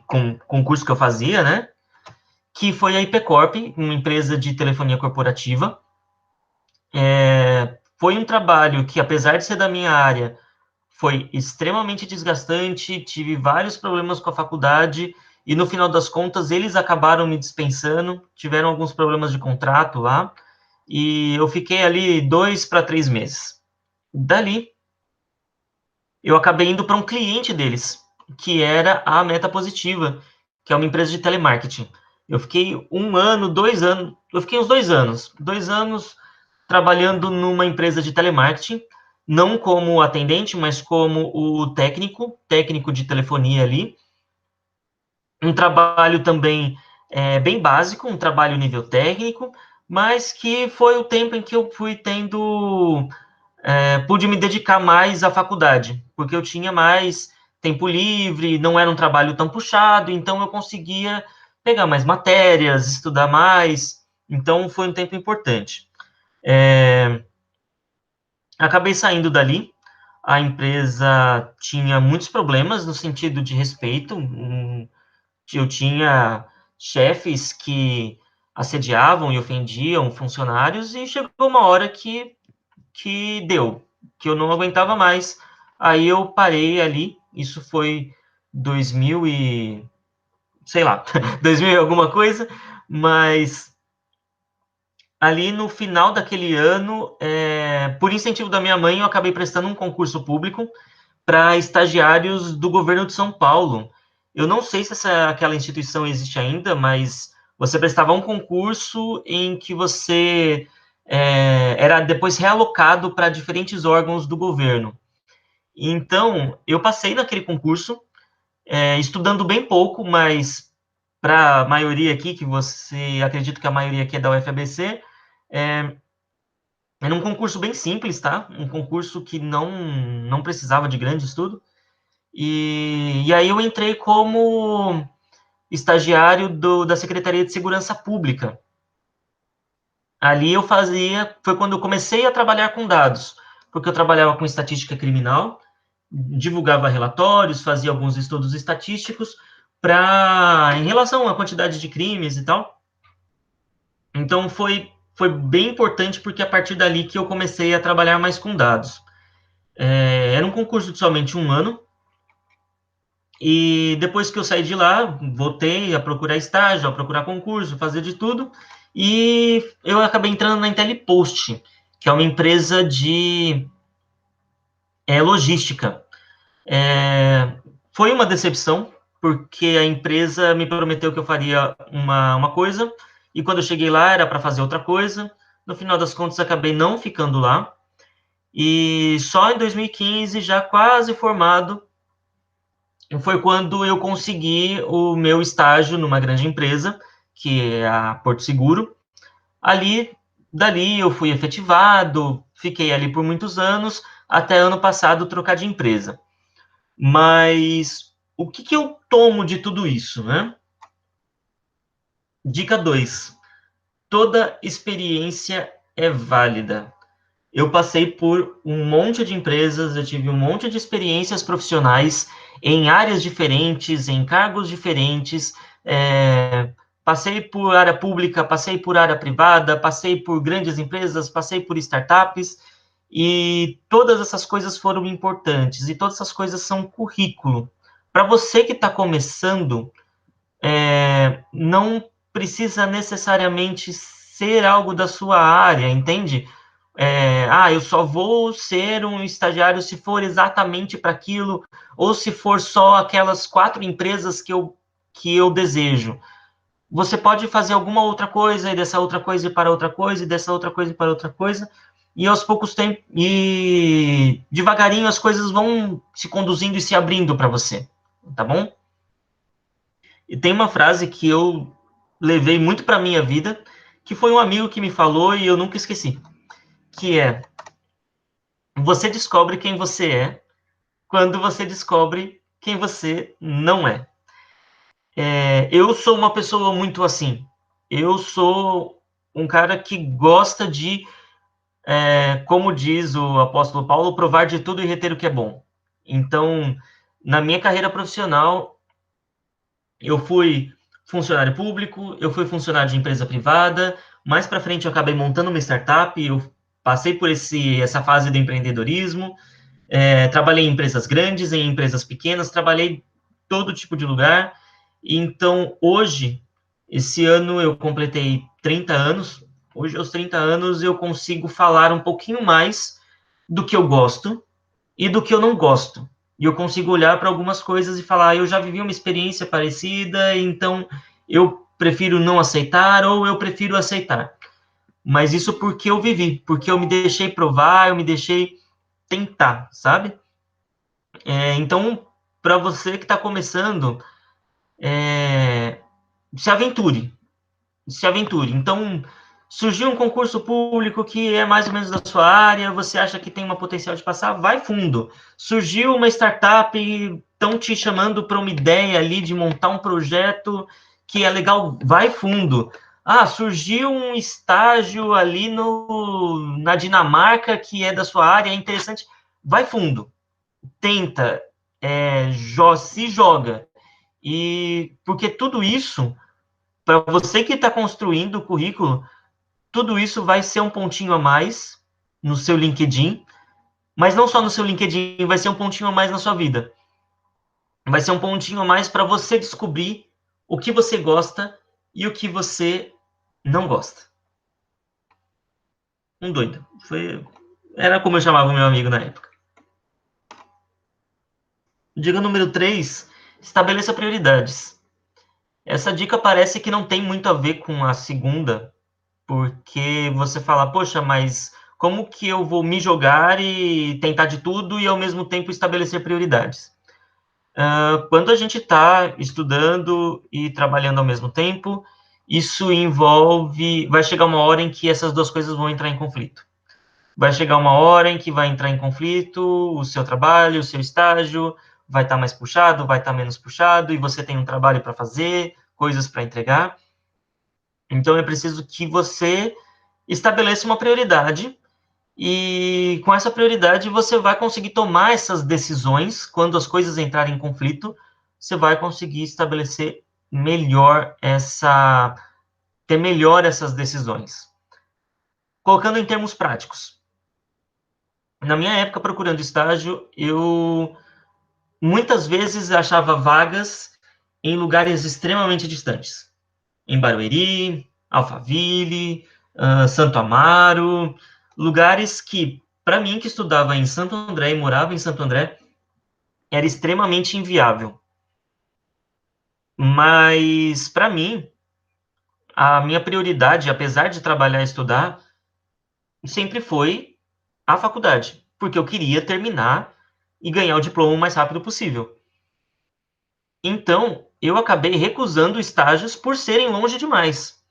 com o curso que eu fazia, né? Que foi a IPcorp, uma empresa de telefonia corporativa. Foi um trabalho que, apesar de ser da minha área, foi extremamente desgastante, tive vários problemas com a faculdade, e no final das contas, eles acabaram me dispensando, tiveram alguns problemas de contrato lá, e eu fiquei ali 2 para 3 meses. Dali, eu acabei indo para um cliente deles, que era a Meta Positiva, que é uma empresa de telemarketing. Eu fiquei 1 ano, 2 anos, eu fiquei uns 2 anos trabalhando numa empresa de telemarketing, não como atendente, mas como o técnico de telefonia ali. Um trabalho também bem básico, um trabalho nível técnico, mas que foi o tempo em que eu fui tendo pude me dedicar mais à faculdade, porque eu tinha mais tempo livre, não era um trabalho tão puxado, então eu conseguia pegar mais matérias, estudar mais, então foi um tempo importante. Acabei saindo dali, a empresa tinha muitos problemas no sentido de respeito, eu tinha chefes que assediavam e ofendiam funcionários, e chegou uma hora que deu, que eu não aguentava mais. Aí eu parei ali, isso foi 2000 e, sei lá, 2000 e alguma coisa, mas ali no final daquele ano, por incentivo da minha mãe, eu acabei prestando um concurso público para estagiários do governo de São Paulo. Eu não sei se aquela instituição existe ainda, mas você prestava um concurso em que você era depois realocado para diferentes órgãos do governo. Então, eu passei naquele concurso, estudando bem pouco, mas para a maioria aqui, que você acredito que a maioria aqui é da UFABC, era um concurso bem simples, tá? Um concurso que não precisava de grande estudo. E aí eu entrei como estagiário da Secretaria de Segurança Pública. Ali foi quando eu comecei a trabalhar com dados, porque eu trabalhava com estatística criminal, divulgava relatórios, fazia alguns estudos estatísticos em relação à quantidade de crimes e tal. Então foi bem importante, porque a partir dali que eu comecei a trabalhar mais com dados. Era um concurso de somente 1 ano, e depois que eu saí de lá, voltei a procurar estágio, a procurar concurso, fazer de tudo, e eu acabei entrando na IntelliPost, que é uma empresa de logística. Foi uma decepção, porque a empresa me prometeu que eu faria uma coisa, e quando eu cheguei lá era para fazer outra coisa. No final das contas, acabei não ficando lá, e só em 2015, já quase formado, foi quando eu consegui o meu estágio numa grande empresa, que é a Porto Seguro. Dali eu fui efetivado, fiquei ali por muitos anos, até ano passado trocar de empresa. Mas o que eu tomo de tudo isso, né? Dica 2. Toda experiência é válida. Eu passei por um monte de empresas, eu tive um monte de experiências profissionais em áreas diferentes, em cargos diferentes, passei por área pública, passei por área privada, passei por grandes empresas, passei por startups, e todas essas coisas foram importantes, e todas essas coisas são currículo. Para você que está começando, não precisa necessariamente ser algo da sua área, entende? Eu só vou ser um estagiário se for exatamente para aquilo, ou se for só aquelas 4 empresas que eu desejo. você pode fazer alguma outra coisa, e dessa outra coisa ir para outra coisa, e dessa outra coisa ir para outra coisa, e aos poucos tempos, e devagarinho as coisas vão se conduzindo e se abrindo para você, tá bom? E tem uma frase que eu levei muito para minha vida, que foi um amigo que me falou e eu nunca esqueci, que é: você descobre quem você é quando você descobre quem você não é. Eu sou uma pessoa muito assim. Eu sou um cara que gosta de, como diz o apóstolo Paulo, provar de tudo e reter o que é bom. Então, na minha carreira profissional, eu fui funcionário público, eu fui funcionário de empresa privada, mais para frente eu acabei montando uma startup, eu passei por essa fase do empreendedorismo, trabalhei em empresas grandes, em empresas pequenas, trabalhei todo tipo de lugar. Então, hoje, esse ano eu completei 30 anos. Hoje, aos 30 anos, eu consigo falar um pouquinho mais do que eu gosto e do que eu não gosto. E eu consigo olhar para algumas coisas e falar: eu já vivi uma experiência parecida, então eu prefiro não aceitar ou eu prefiro aceitar. Mas isso porque eu vivi, porque eu me deixei provar, eu me deixei tentar, sabe? Então, para você que está começando, se aventure, se aventure. Então, surgiu um concurso público que é mais ou menos da sua área, você acha que tem uma potencial de passar, vai fundo. Surgiu uma startup, estão te chamando para uma ideia ali de montar um projeto que é legal, vai fundo. Ah, surgiu um estágio ali na Dinamarca que é da sua área, é interessante, vai fundo. Tenta, se joga. E porque tudo isso, para você que está construindo o currículo, tudo isso vai ser um pontinho a mais no seu LinkedIn, mas não só no seu LinkedIn, vai ser um pontinho a mais na sua vida. Vai ser um pontinho a mais para você descobrir o que você gosta e o que você não gosta. Um doido. Era como eu chamava o meu amigo na época. Dica número 3, estabeleça prioridades. Essa dica parece que não tem muito a ver com a segunda, porque você fala: poxa, mas como que eu vou me jogar e tentar de tudo e ao mesmo tempo estabelecer prioridades? Quando a gente está estudando e trabalhando ao mesmo tempo, isso vai chegar uma hora em que essas duas coisas vão entrar em conflito. Vai chegar uma hora em que vai entrar em conflito o seu trabalho, o seu estágio, vai estar mais puxado, vai estar menos puxado, e você tem um trabalho para fazer, coisas para entregar. Então, é preciso que você estabeleça uma prioridade, e com essa prioridade você vai conseguir tomar essas decisões. Quando as coisas entrarem em conflito, você vai conseguir estabelecer ter melhor essas decisões. Colocando em termos práticos. Na minha época, procurando estágio, eu muitas vezes achava vagas em lugares extremamente distantes. Em Barueri, Alphaville, Santo Amaro, lugares que, para mim, que estudava em Santo André e morava em Santo André, era extremamente inviável. Mas, para mim, a minha prioridade, apesar de trabalhar e estudar, sempre foi a faculdade, porque eu queria terminar e ganhar o diploma o mais rápido possível. Então, eu acabei recusando estágios por serem longe demais.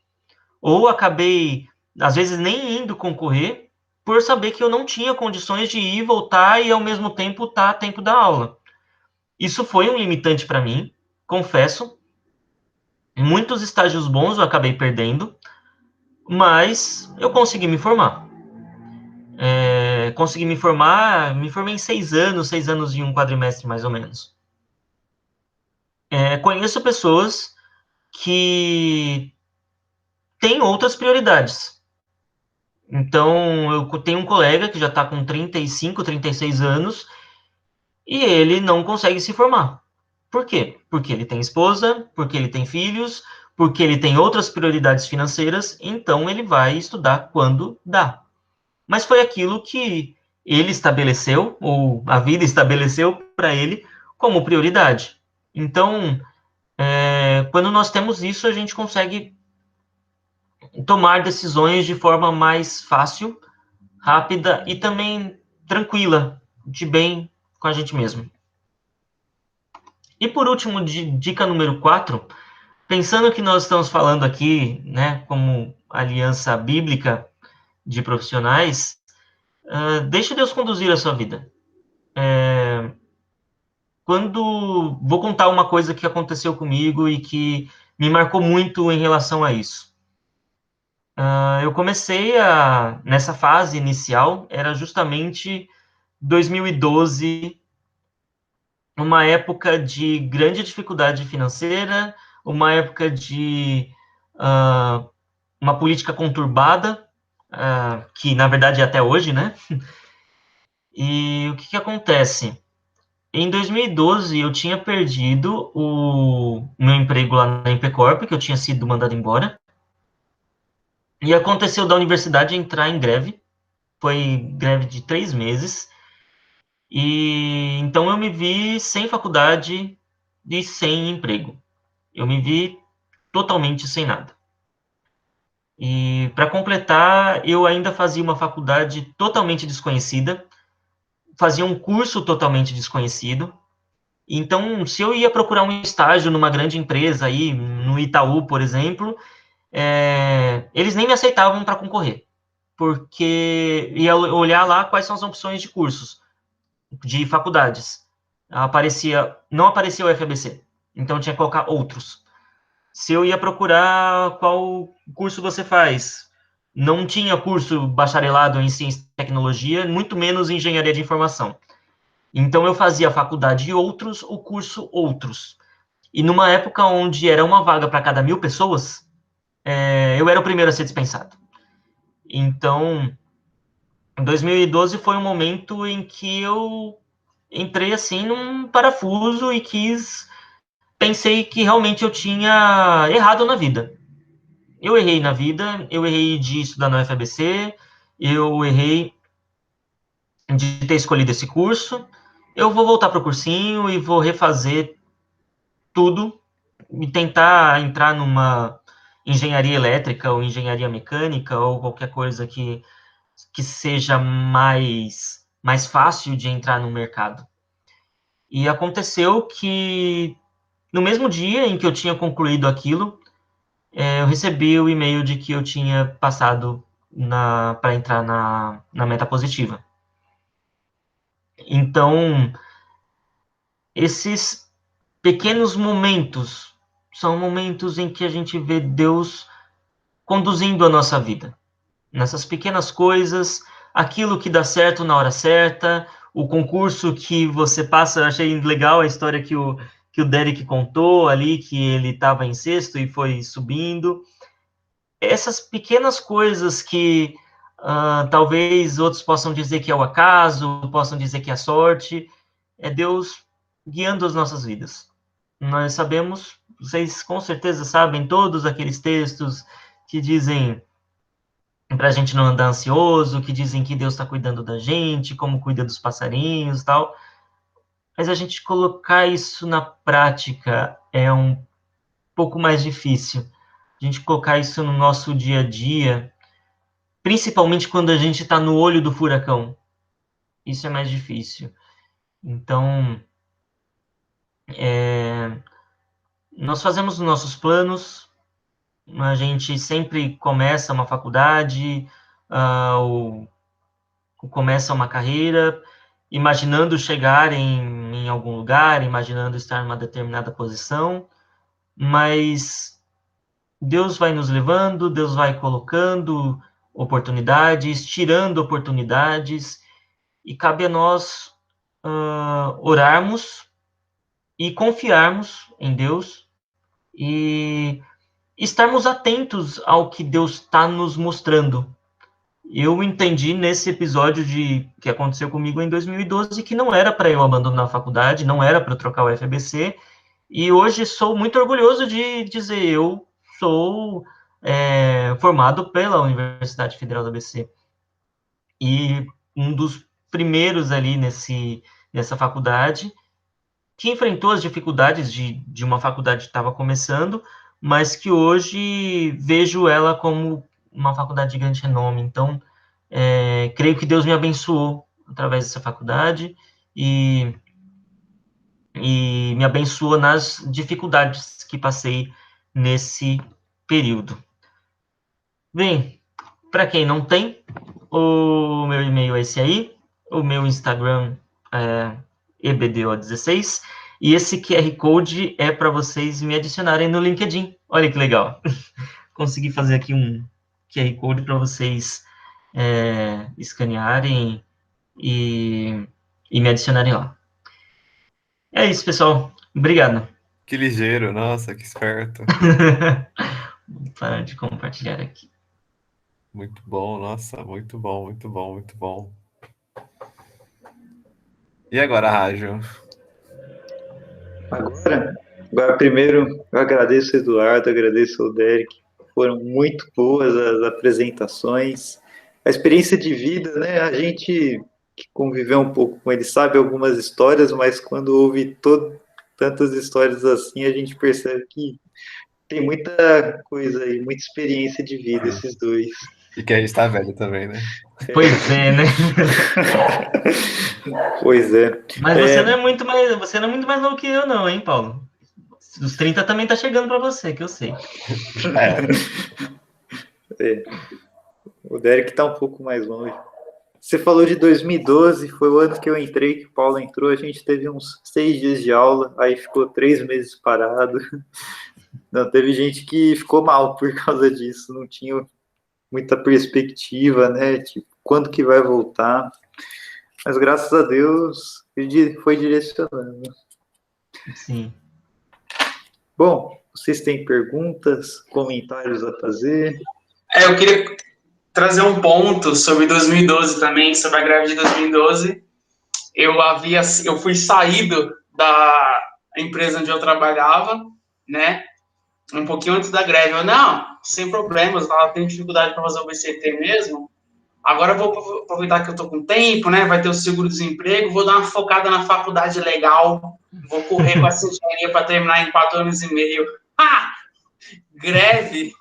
Ou acabei, às vezes, nem indo concorrer, por saber que eu não tinha condições de ir, voltar e, ao mesmo tempo, estar a tempo da aula. Isso foi um limitante para mim, confesso. Muitos estágios bons eu acabei perdendo, mas eu consegui me formar. Me formei em 6 anos e um quadrimestre, mais ou menos. Conheço pessoas que têm outras prioridades. Então, eu tenho um colega que já está com 35, 36 anos e ele não consegue se formar. Por quê? Porque ele tem esposa, porque ele tem filhos, porque ele tem outras prioridades financeiras, então ele vai estudar quando dá. Mas foi aquilo que ele estabeleceu, ou a vida estabeleceu para ele como prioridade. Então, quando nós temos isso, a gente consegue tomar decisões de forma mais fácil, rápida e também tranquila, de bem com a gente mesmo. E por último, dica número 4, pensando que nós estamos falando aqui, né, como aliança bíblica de profissionais, deixe Deus conduzir a sua vida. Quando vou contar uma coisa que aconteceu comigo e que me marcou muito em relação a isso. Eu comecei nessa fase inicial, era justamente 2012, uma época de grande dificuldade financeira, uma época de uma política conturbada, que na verdade é até hoje, né? E o que acontece? Em 2012, eu tinha perdido o meu emprego lá na Impecorp, que eu tinha sido mandado embora. E aconteceu da universidade entrar em greve. Foi greve de 3 meses. E então eu me vi sem faculdade e sem emprego. Eu me vi totalmente sem nada. E para completar, eu ainda fazia uma faculdade totalmente desconhecida, fazia um curso totalmente desconhecido. Então, se eu ia procurar um estágio numa grande empresa aí, no Itaú, por exemplo, eles nem me aceitavam para concorrer, porque ia olhar lá quais são as opções de cursos, de faculdades. Não aparecia o FABC, então tinha que colocar outros. Se eu ia procurar qual curso você faz, não tinha curso bacharelado em ciência e tecnologia, muito menos engenharia de informação. Então, eu fazia a faculdade outros, o curso outros. E numa época onde era uma vaga para cada 1.000 pessoas, eu era o primeiro a ser dispensado. Então, 2012 foi um momento em que eu entrei assim num parafuso e pensei que realmente eu tinha errado na vida. Eu errei na vida, eu errei de estudar no FABC, eu errei de ter escolhido esse curso. Eu vou voltar para o cursinho e vou refazer tudo e tentar entrar numa engenharia elétrica ou engenharia mecânica ou qualquer coisa que seja mais fácil de entrar no mercado. E aconteceu que no mesmo dia em que eu tinha concluído aquilo, eu recebi o e-mail de que eu tinha passado para entrar na meta positiva. Então, esses pequenos momentos são momentos em que a gente vê Deus conduzindo a nossa vida. Nessas pequenas coisas, aquilo que dá certo na hora certa, o concurso que você passa. Eu achei legal a história que o Derek contou ali, que ele estava em sexto e foi subindo. Essas pequenas coisas que talvez outros possam dizer que é o acaso, possam dizer que é a sorte, é Deus guiando as nossas vidas. Nós sabemos, vocês com certeza sabem, todos aqueles textos que dizem para a gente não andar ansioso, que dizem que Deus está cuidando da gente, como cuida dos passarinhos e tal. Mas a gente colocar isso na prática é um pouco mais difícil. A gente colocar isso no nosso dia a dia, principalmente quando a gente está no olho do furacão. Isso é mais difícil. Então, nós fazemos os nossos planos, a gente sempre começa uma faculdade, ou começa uma carreira, imaginando chegar em algum lugar, imaginando estar em uma determinada posição, mas Deus vai nos levando, Deus vai colocando oportunidades, tirando oportunidades, e cabe a nós orarmos e confiarmos em Deus e estarmos atentos ao que Deus está nos mostrando. Eu entendi nesse episódio que aconteceu comigo em 2012 que não era para eu abandonar a faculdade, não era para eu trocar o FABC, e hoje sou muito orgulhoso de dizer eu sou formado pela Universidade Federal do ABC. E um dos primeiros ali nessa faculdade, que enfrentou as dificuldades de uma faculdade que estava começando, mas que hoje vejo ela como uma faculdade de grande renome. Então, creio que Deus me abençoou através dessa faculdade e me abençoa nas dificuldades que passei nesse período. Bem, para quem não tem, o meu e-mail é esse aí, o meu Instagram é ebdo16, e esse QR Code é para vocês me adicionarem no LinkedIn. Olha que legal. Consegui fazer aqui um QR Code para vocês escanearem e me adicionarem lá. É isso, pessoal. Obrigado. Que ligeiro, nossa, que esperto. Vou parar de compartilhar aqui. Muito bom, nossa, muito bom, muito bom, muito bom. E agora, Rádio? Agora primeiro eu agradeço o Eduardo, agradeço o Derek, foram muito boas as apresentações, a experiência de vida, né? A gente que conviveu um pouco com ele sabe algumas histórias, mas quando ouve tantas histórias assim, a gente percebe que tem muita coisa aí, muita experiência de vida esses dois. E que a gente tá velho também, né? Pois é, né? Pois é. Mas você não é muito mais novo que eu, não, hein, Paulo? Os 30 também tá chegando para você, que eu sei. O Derek tá um pouco mais longe. Você falou de 2012, foi o ano que eu entrei, que o Paulo entrou, a gente teve uns 6 dias de aula, aí ficou 3 meses parado. Não, teve gente que ficou mal por causa disso, não tinha muita perspectiva, né? Tipo, quando que vai voltar? Mas graças a Deus foi direcionando. Sim. Bom, vocês têm perguntas, comentários a fazer? Eu queria trazer um ponto sobre 2012 também, sobre a greve de 2012. Eu fui saído da empresa onde eu trabalhava, né? Um pouquinho antes da greve. Não, sem problemas, eu tava tendo dificuldade para fazer o BCT mesmo. Agora eu vou aproveitar que eu tô com tempo, né? Vai ter o seguro-desemprego, vou dar uma focada na faculdade legal, vou correr com essa engenharia para terminar em 4 anos e meio. Greve,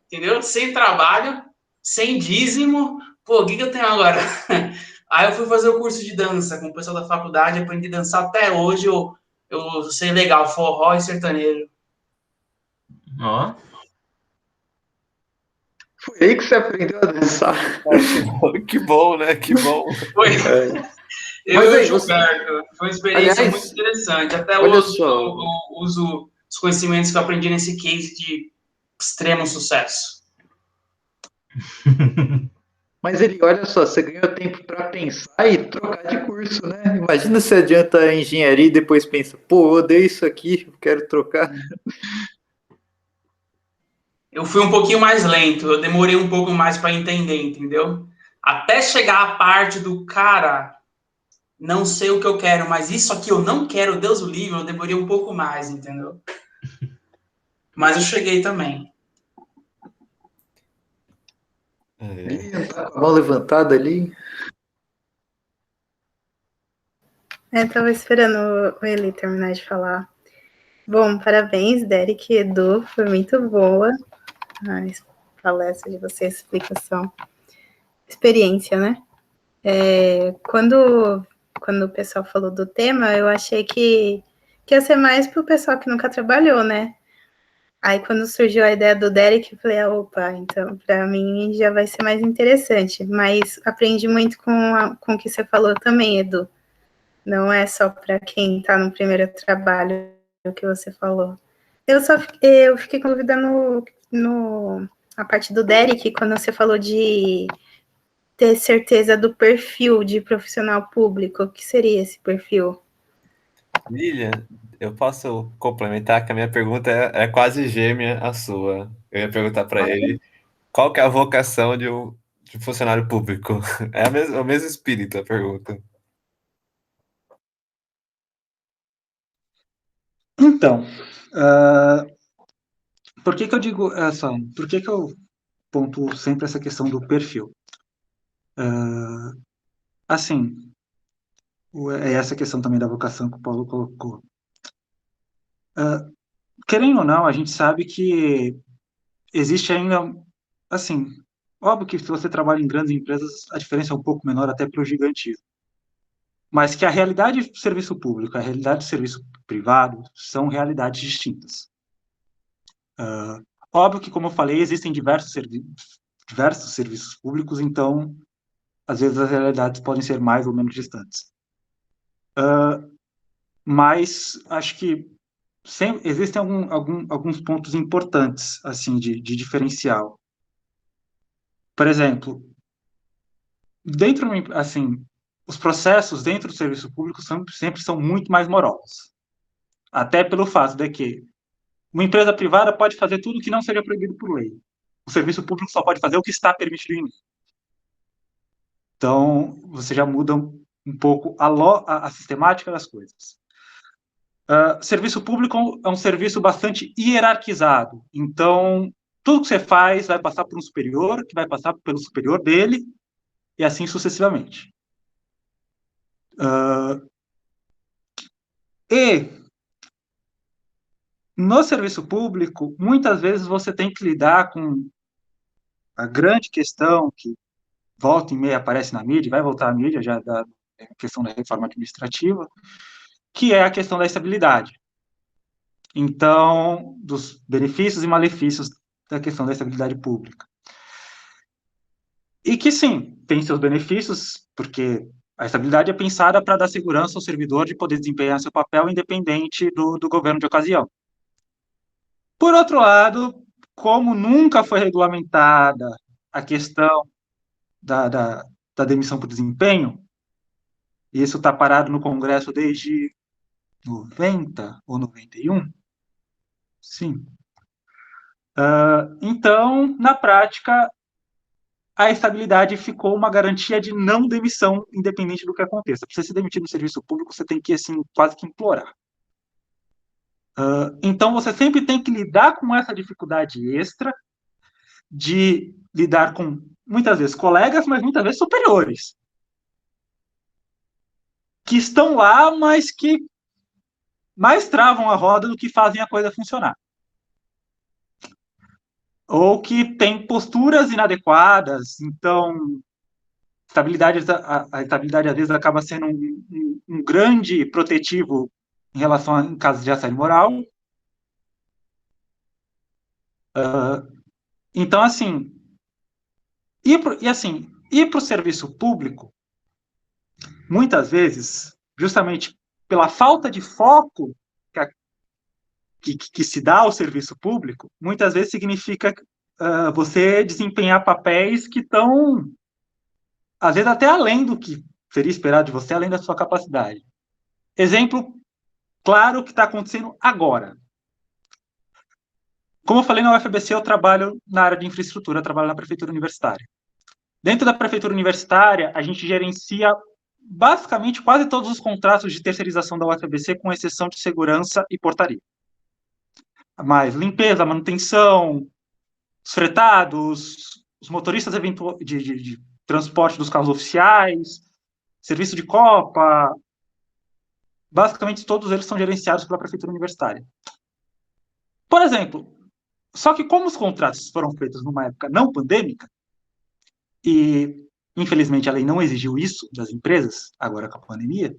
entendeu? Sem trabalho, sem dízimo. Pô, o que eu tenho agora? Aí eu fui fazer o curso de dança com o pessoal da faculdade, aprendi a dançar até hoje, eu sei legal, forró e sertanejo. Ó. Foi aí que você aprendeu a dançar. Que bom, né? Que bom. Foi. Eu Mas aí, Gilberto, foi uma experiência aliás, muito interessante. Até olha hoje só. eu uso os conhecimentos que eu aprendi nesse case de extremo sucesso. Mas ele, olha só, você ganhou tempo para pensar e trocar de curso, né? Imagina se adianta a engenharia e depois pensa, pô, eu odeio isso aqui, eu quero trocar. Eu fui um pouquinho mais lento, eu demorei um pouco mais para entender, entendeu? Até chegar a parte do cara, não sei o que eu quero, mas isso aqui eu não quero, Deus o livre, eu demorei um pouco mais, entendeu? Mas eu cheguei também. Tá com a mão levantada ali. Tava esperando ele terminar de falar. Bom, parabéns, Derek e Edu, foi muito boa a palestra de vocês, explicação. Experiência, né? Quando o pessoal falou do tema, eu achei que ia ser mais para o pessoal que nunca trabalhou, né? Aí, quando surgiu a ideia do Derek, eu falei, opa, então, para mim já vai ser mais interessante. Mas aprendi muito com o que você falou também, Edu. Não é só para quem está no primeiro trabalho, o que você falou. Eu fiquei com dúvida a parte do Derek, quando você falou de ter certeza do perfil de profissional público. O que seria esse perfil? Lilian, eu posso complementar que a minha pergunta é quase gêmea à sua. Eu ia perguntar para ele qual que é a vocação de um funcionário público. É o mesmo espírito a pergunta. Então, por que eu digo por que eu pontuo sempre essa questão do perfil? Assim, É essa questão também da vocação que o Paulo colocou. Querendo ou não, a gente sabe que existe ainda, assim, óbvio que se você trabalha em grandes empresas, a diferença é um pouco menor até para o gigantismo. Mas que a realidade do serviço público e a realidade do serviço privado são realidades distintas. Óbvio que, como eu falei, existem diversos serviços públicos, então, às vezes, as realidades podem ser mais ou menos distantes. Mas acho que existem alguns pontos importantes, assim, de diferencial. Por exemplo, assim, os processos dentro do serviço público sempre são muito mais morosos. Até pelo fato de que uma empresa privada pode fazer tudo que não seja proibido por lei. O serviço público só pode fazer o que está permitido em lei. Então, você já muda um pouco a sistemática das coisas. Serviço público é um serviço bastante hierarquizado. Então, tudo que você faz vai passar por um superior, que vai passar pelo superior dele, e assim sucessivamente. E no serviço público, muitas vezes você tem que lidar com a grande questão que volta e meia aparece na mídia, vai voltar à mídia já da questão da reforma administrativa, que é a questão da estabilidade. Então, dos benefícios e malefícios da questão da estabilidade pública. E que, sim, tem seus benefícios, porque a estabilidade é pensada para dar segurança ao servidor de poder desempenhar seu papel independente do governo de ocasião. Por outro lado, como nunca foi regulamentada a questão da demissão por desempenho, e isso está parado no Congresso desde 90 ou 91, sim. Então, na prática, a estabilidade ficou uma garantia de não demissão, independente do que aconteça. Para você se demitir no serviço público, você tem que, assim, quase que implorar. Então, você sempre tem que lidar com essa dificuldade extra de lidar com, muitas vezes, colegas, mas muitas vezes superiores, que estão lá, mas que mais travam a roda do que fazem a coisa funcionar. Ou que têm posturas inadequadas, então a estabilidade às vezes acaba sendo um grande protetivo em relação em casos de assédio moral. Então, assim, ir para o serviço público, muitas vezes, justamente pela falta de foco que se dá ao serviço público, muitas vezes significa você desempenhar papéis que estão, às vezes, até além do que seria esperado de você, além da sua capacidade. Exemplo claro que está acontecendo agora. Como eu falei, na UFABC eu trabalho na área de infraestrutura, eu trabalho na prefeitura universitária. Dentro da prefeitura universitária, a gente gerencia basicamente quase todos os contratos de terceirização da UFABC, com exceção de segurança e portaria. Mas limpeza, manutenção, os fretados, os motoristas de transporte dos carros oficiais, serviço de copa, basicamente todos eles são gerenciados pela prefeitura universitária. Por exemplo, só que como os contratos foram feitos numa época não pandêmica, e infelizmente a lei não exigiu isso das empresas, agora com a pandemia,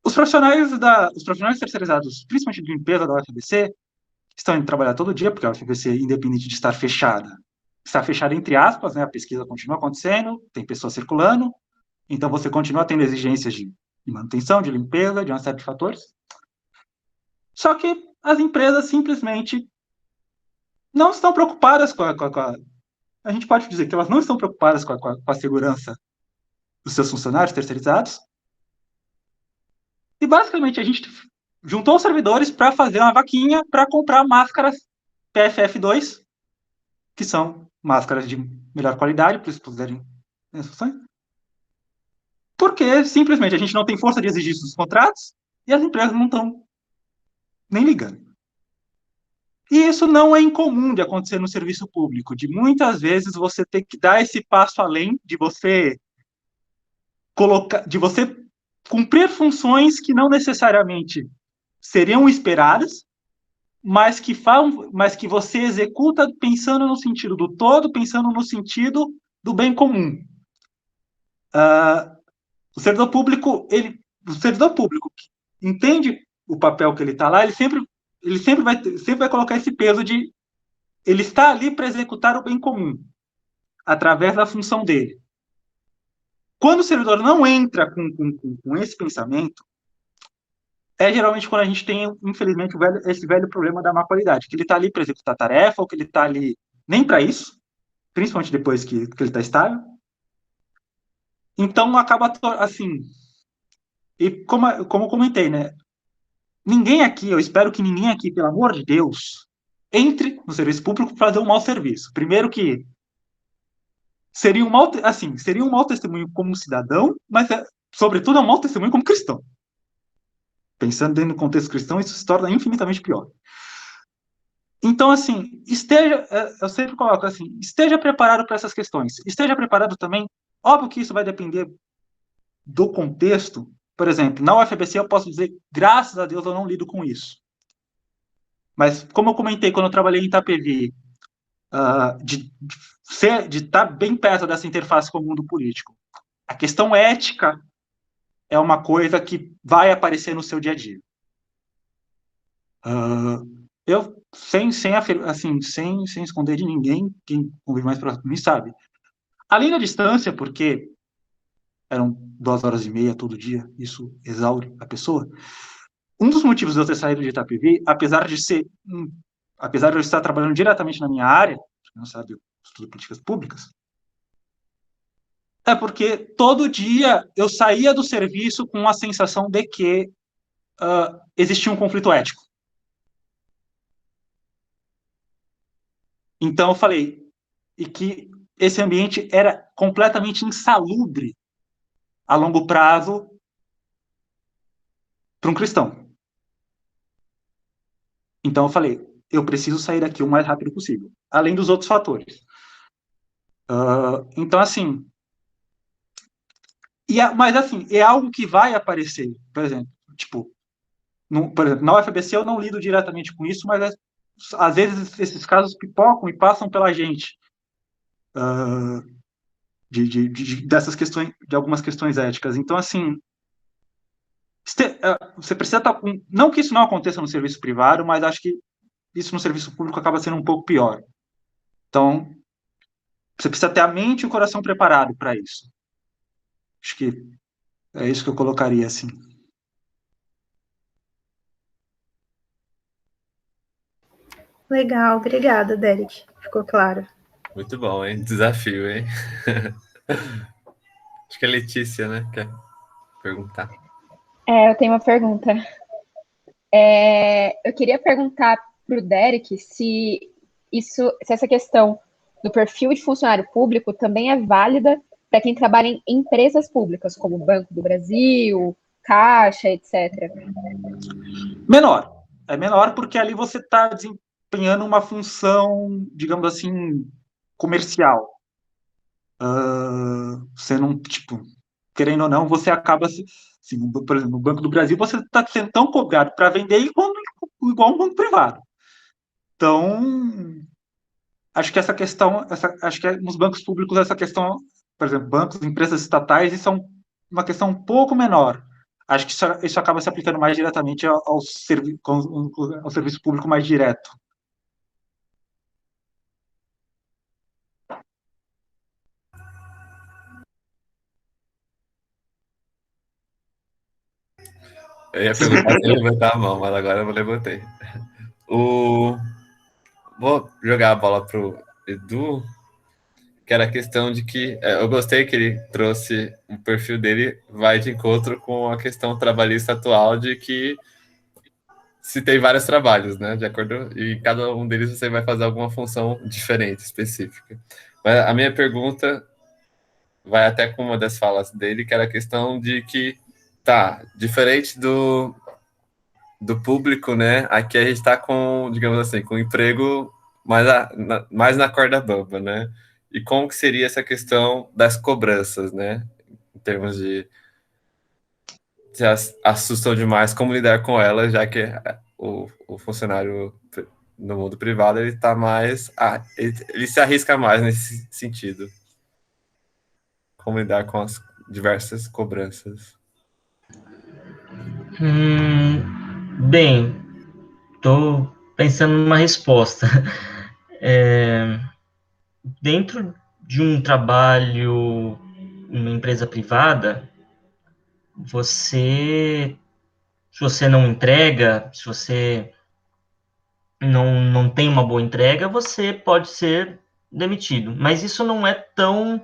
os profissionais terceirizados, principalmente de limpeza da UFABC, estão indo trabalhar todo dia, porque a UFABC, independente de estar fechada, está fechada entre aspas, né? A pesquisa continua acontecendo, tem pessoas circulando, então você continua tendo exigências de manutenção, de limpeza, de uma série de fatores. Só que as empresas simplesmente não estão preocupadas com a gente pode dizer que elas não estão preocupadas com a segurança dos seus funcionários terceirizados. E basicamente a gente juntou os servidores para fazer uma vaquinha para comprar máscaras PFF2, que são máscaras de melhor qualidade, para eles puderem instruções. Porque simplesmente a gente não tem força de exigir isso dos contratos e as empresas não estão nem ligando. E isso não é incomum de acontecer no serviço público, de muitas vezes você ter que dar esse passo além de você de você cumprir funções que não necessariamente seriam esperadas, mas que você executa pensando no sentido do todo, pensando no sentido do bem comum. O servidor público que entende o papel que ele está lá, ele sempre vai colocar esse peso de ele está ali para executar o bem comum, através da função dele. Quando o servidor não entra com esse pensamento, é geralmente quando a gente tem, infelizmente, esse velho problema da má qualidade, que ele está ali para executar a tarefa, ou que ele está ali nem para isso, principalmente depois que ele está estável. Então, acaba assim. E como eu comentei, né? Ninguém aqui, eu espero que ninguém aqui, pelo amor de Deus, entre no serviço público para fazer um mau serviço. Primeiro que seria um mau testemunho como cidadão, mas, sobretudo, é um mau testemunho como cristão. Pensando dentro do contexto cristão, isso se torna infinitamente pior. Então, assim, eu sempre coloco assim, esteja preparado para essas questões. Esteja preparado também, óbvio que isso vai depender do contexto. Por exemplo, na UFABC eu posso dizer, graças a Deus eu não lido com isso. Mas, como eu comentei quando eu trabalhei em Itapevi, de estar bem perto dessa interface com o mundo político, a questão ética é uma coisa que vai aparecer no seu dia a dia. Eu, sem esconder de ninguém, quem convive mais próximo de mim sabe. Além da distância, porque eram 2h30 todo dia, isso exaure a pessoa. Um dos motivos de eu ter saído de Itapevi, apesar de eu estar trabalhando diretamente na minha área, não sabe, eu estudo políticas públicas, é porque todo dia eu saía do serviço com a sensação de que existia um conflito ético. Então eu falei, e que esse ambiente era completamente insalubre a longo prazo para um cristão. Então eu falei, eu preciso sair daqui o mais rápido possível, além dos outros fatores. Então, assim, mas assim, é algo que vai aparecer, por exemplo, na UFABC eu não lido diretamente com isso, mas às vezes esses casos pipocam e passam pela gente, dessas questões, de algumas questões éticas. Então, assim, você precisa estar com... Não que isso não aconteça no serviço privado, mas acho que isso no serviço público acaba sendo um pouco pior. Então, você precisa ter a mente e o coração preparado para isso. Acho que é isso que eu colocaria, assim. Legal, obrigada, Derek. Ficou claro. Muito bom, hein? Desafio, hein? Acho que a Letícia, né? Quer perguntar. Eu tenho uma pergunta. Eu queria perguntar para o Derek se essa questão do perfil de funcionário público também é válida para quem trabalha em empresas públicas, como o Banco do Brasil, Caixa, etc. Menor. É menor porque ali você está desempenhando uma função, digamos assim, comercial. Você não, querendo ou não, você acaba, assim, por exemplo, no Banco do Brasil, você está sendo tão cobrado para vender igual um banco privado. Então, acho que essa questão, acho que nos bancos públicos essa questão, por exemplo, bancos, empresas estatais, isso é uma questão um pouco menor. Acho que isso acaba se aplicando mais diretamente ao serviço público mais direto. Eu ia perguntar se eu levantar a mão, mas agora eu levantei. Vou jogar a bola pro Edu, que era a questão de que eu gostei que ele trouxe o perfil dele, vai de encontro com a questão trabalhista atual de que se tem vários trabalhos, né? De acordo, e cada um deles você vai fazer alguma função diferente, específica. Mas a minha pergunta vai até com uma das falas dele, que era a questão de que, diferente do público, né? Aqui a gente está com, digamos assim, com um emprego mais na corda bamba, né? E como que seria essa questão das cobranças, né? em termos de se assustam demais como lidar com elas, já que o funcionário no mundo privado ele está mais, ele se arrisca mais nesse sentido, como lidar com as diversas cobranças. Bem, estou pensando numa resposta. Dentro de um trabalho, uma empresa privada, se você não entrega, se você não tem uma boa entrega, você pode ser demitido. Mas isso não é tão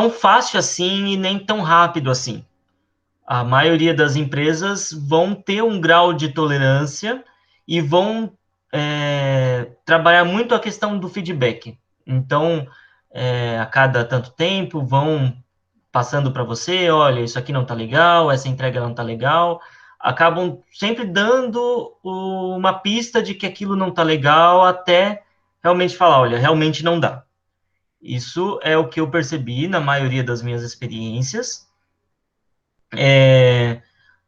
fácil assim e nem tão rápido assim. A maioria das empresas vão ter um grau de tolerância e vão trabalhar muito a questão do feedback. Então, a cada tanto tempo, vão passando para você, olha, isso aqui não está legal, essa entrega não está legal, acabam sempre dando uma pista de que aquilo não está legal, até realmente falar, olha, realmente não dá. Isso é o que eu percebi na maioria das minhas experiências.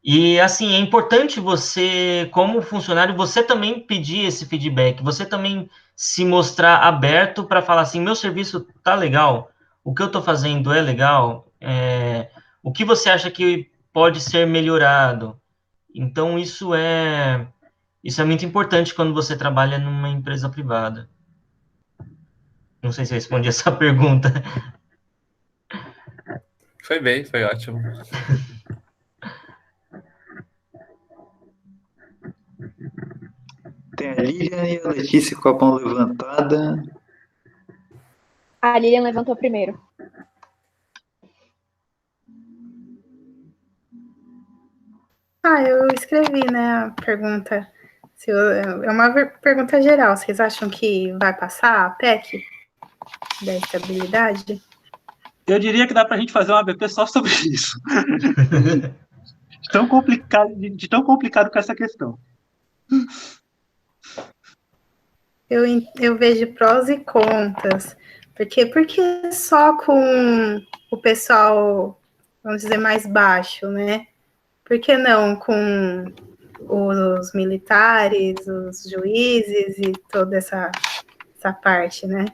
E, assim, é importante você, como funcionário, você também pedir esse feedback, você também se mostrar aberto para falar assim, meu serviço tá legal, o que eu estou fazendo é legal, o que você acha que pode ser melhorado? Então, isso é muito importante quando você trabalha numa empresa privada. Não sei se eu respondi essa pergunta. Foi bem, foi ótimo. Tem a Lilian e a Letícia com a mão levantada. A Lilian levantou primeiro. Eu escrevi, né, a pergunta. É uma pergunta geral. Vocês acham que vai passar a PEC da estabilidade? Eu diria que dá para a gente fazer um ABP só sobre isso. de tão complicado com essa questão. Eu vejo prós e contras. Porque só com o pessoal, vamos dizer, mais baixo, né? Por que não com os militares, os juízes e toda essa parte, né?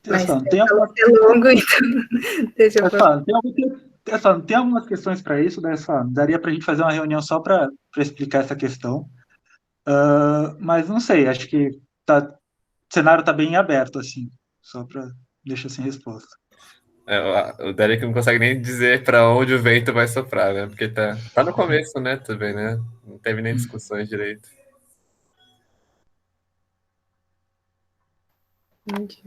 Mas tem algumas... longo, então deixa eu tem algumas questões para isso, daria para a gente fazer uma reunião só para explicar essa questão. Mas não sei, acho que o cenário está bem aberto, assim, só para deixar sem resposta. O Derek não consegue nem dizer para onde o vento vai soprar, né? Porque tá no começo, né? Também, né? Não teve nem discussões direito. Entendi.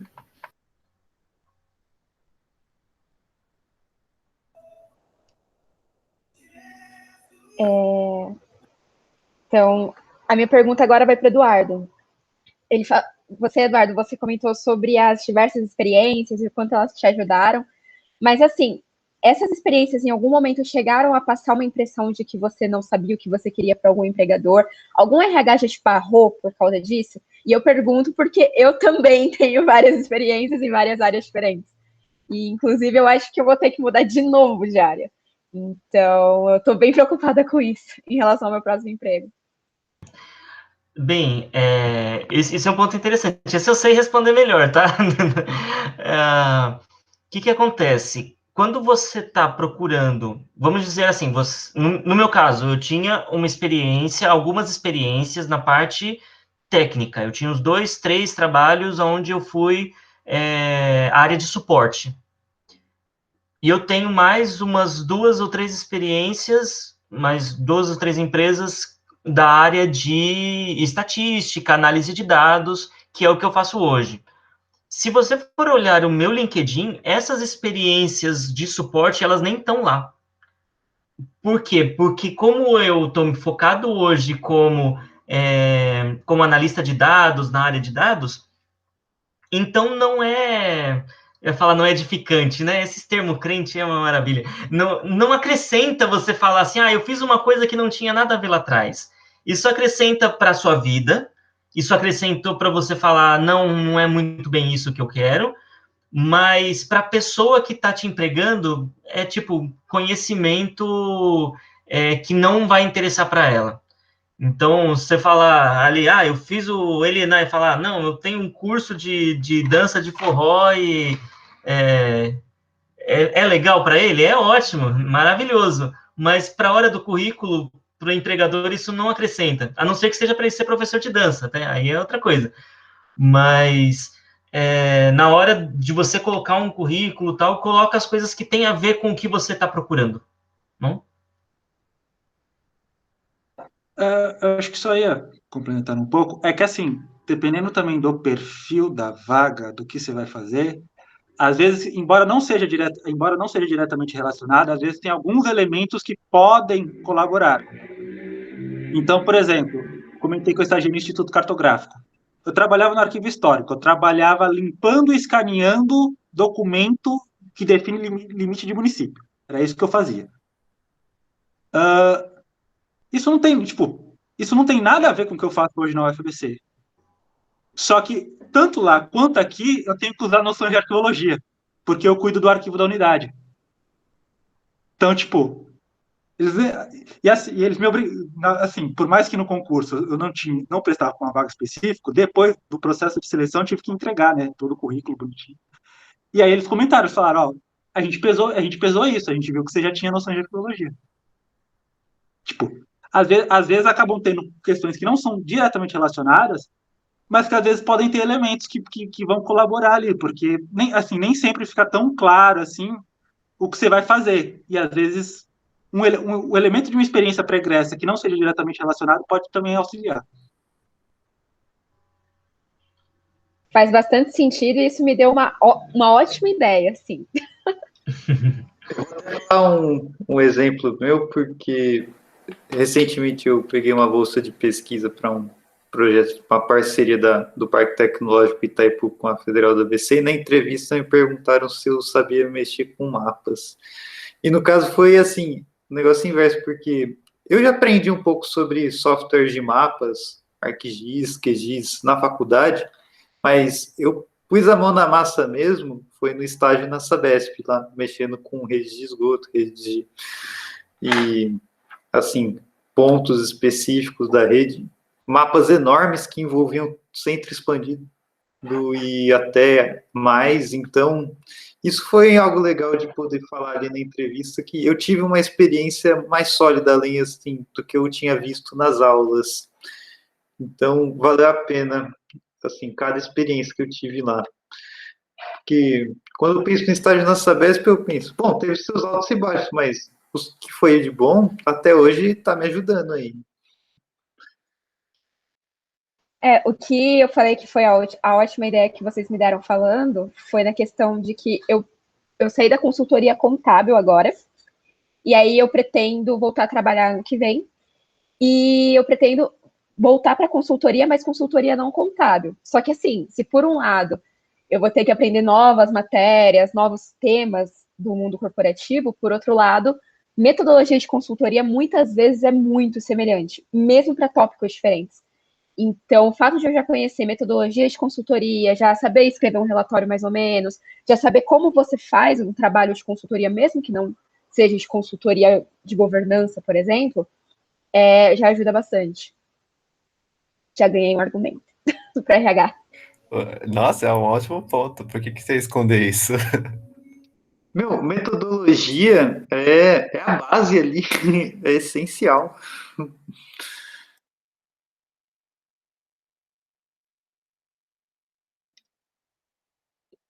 Então, a minha pergunta agora vai para o Eduardo. Eduardo, você comentou sobre as diversas experiências e o quanto elas te ajudaram, mas assim, essas experiências em algum momento chegaram a passar uma impressão de que você não sabia o que você queria para algum empregador? Algum RH já te barrou por causa disso? E eu pergunto porque eu também tenho várias experiências em várias áreas diferentes. E, inclusive, eu acho que eu vou ter que mudar de novo de área. Então, eu estou bem preocupada com isso em relação ao meu próximo emprego. Bem, esse é um ponto interessante. Esse eu sei responder melhor, tá? O que acontece? Quando você está procurando, vamos dizer assim, no meu caso, eu tinha algumas experiências na parte técnica. Eu tinha uns 2, 3 trabalhos onde eu fui área de suporte. E eu tenho mais umas 2 ou 3 experiências, mais 2 ou 3 empresas da área de estatística, análise de dados, que é o que eu faço hoje. Se você for olhar o meu LinkedIn, essas experiências de suporte, elas nem estão lá. Por quê? Porque como eu estou focado hoje como analista de dados, na área de dados, então não é... Eu ia falar, não é edificante, né? Esse termo crente é uma maravilha. Não acrescenta você falar assim, eu fiz uma coisa que não tinha nada a ver lá atrás. Isso acrescenta para a sua vida, isso acrescentou para você falar, não é muito bem isso que eu quero, mas para a pessoa que está te empregando, é tipo conhecimento que não vai interessar para ela. Então, você fala ali, eu fiz o Elenai, falar, não, eu tenho um curso de dança de forró e é legal para ele? É ótimo, maravilhoso, mas para a hora do currículo, para o empregador, isso não acrescenta, a não ser que seja para ele ser professor de dança, né? Aí é outra coisa. Mas na hora de você colocar um currículo tal, coloca as coisas que tem a ver com o que você está procurando, não? Eu acho que só ia complementar um pouco. É que, assim, dependendo também do perfil da vaga, do que você vai fazer, às vezes, embora não seja diretamente relacionado, às vezes tem alguns elementos que podem colaborar. Então, por exemplo, comentei que eu estagiei no Instituto Cartográfico. Eu trabalhava no arquivo histórico, eu trabalhava limpando e escaneando documento que define limite de município. Era isso que eu fazia. Isso não tem nada a ver com o que eu faço hoje na UFABC. Só que, tanto lá quanto aqui, eu tenho que usar noções de arqueologia, porque eu cuido do arquivo da unidade. Então, tipo, eles me obrigam, assim, por mais que no concurso eu não prestava com uma vaga específica, depois do processo de seleção eu tive que entregar, né, todo o currículo bonitinho. E aí eles comentaram, falaram, ó, a gente pesou isso, a gente viu que você já tinha noção de arqueologia. Tipo, às vezes acabam tendo questões que não são diretamente relacionadas, mas que às vezes podem ter elementos que vão colaborar ali, porque nem sempre fica tão claro assim o que você vai fazer. E às vezes o elemento de uma experiência pregressa que não seja diretamente relacionado pode também auxiliar. Faz bastante sentido e isso me deu uma ótima ideia, sim. Eu vou dar um exemplo meu, porque recentemente eu peguei uma bolsa de pesquisa para um projeto, uma parceria do Parque Tecnológico Itaipu com a Federal da ABC, e na entrevista me perguntaram se eu sabia mexer com mapas. E no caso foi assim, um negócio inverso, porque eu já aprendi um pouco sobre software de mapas, ArcGIS, QGIS na faculdade, mas eu pus a mão na massa mesmo, foi no estágio na Sabesp, lá, mexendo com rede de esgoto, e, assim, pontos específicos da rede, mapas enormes que envolviam centro expandido e até mais, então isso foi algo legal de poder falar ali na entrevista, que eu tive uma experiência mais sólida além assim do que eu tinha visto nas aulas, então valeu a pena assim cada experiência que eu tive lá, porque quando eu penso no estágio na Sabesp eu penso, bom, teve seus altos e baixos, mas o que foi de bom até hoje está me ajudando aí. O que eu falei que foi a ótima ideia que vocês me deram falando foi na questão de que eu saí da consultoria contábil agora, e aí eu pretendo voltar a trabalhar ano que vem, e eu pretendo voltar para consultoria, mas consultoria não contábil. Só que assim, se por um lado eu vou ter que aprender novas matérias, novos temas do mundo corporativo, por outro lado, metodologia de consultoria muitas vezes é muito semelhante, mesmo para tópicos diferentes. Então, o fato de eu já conhecer metodologia de consultoria, já saber escrever um relatório mais ou menos, já saber como você faz um trabalho de consultoria, mesmo que não seja de consultoria de governança, por exemplo, já ajuda bastante. Já ganhei um argumento para RH. Nossa, é um ótimo ponto. Por que você esconde isso? Meu, metodologia é a base ali, é essencial.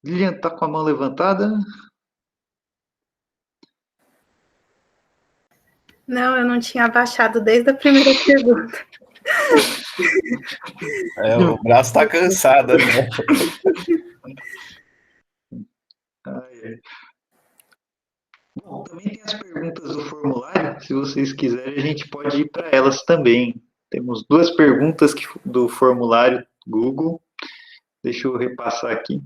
Lilian tá com a mão levantada? Não, eu não tinha abaixado desde a primeira pergunta. O braço tá cansado, né? Bom, também tem as perguntas do formulário. Se vocês quiserem, a gente pode ir para elas também. Temos duas perguntas do formulário Google. Deixa eu repassar aqui.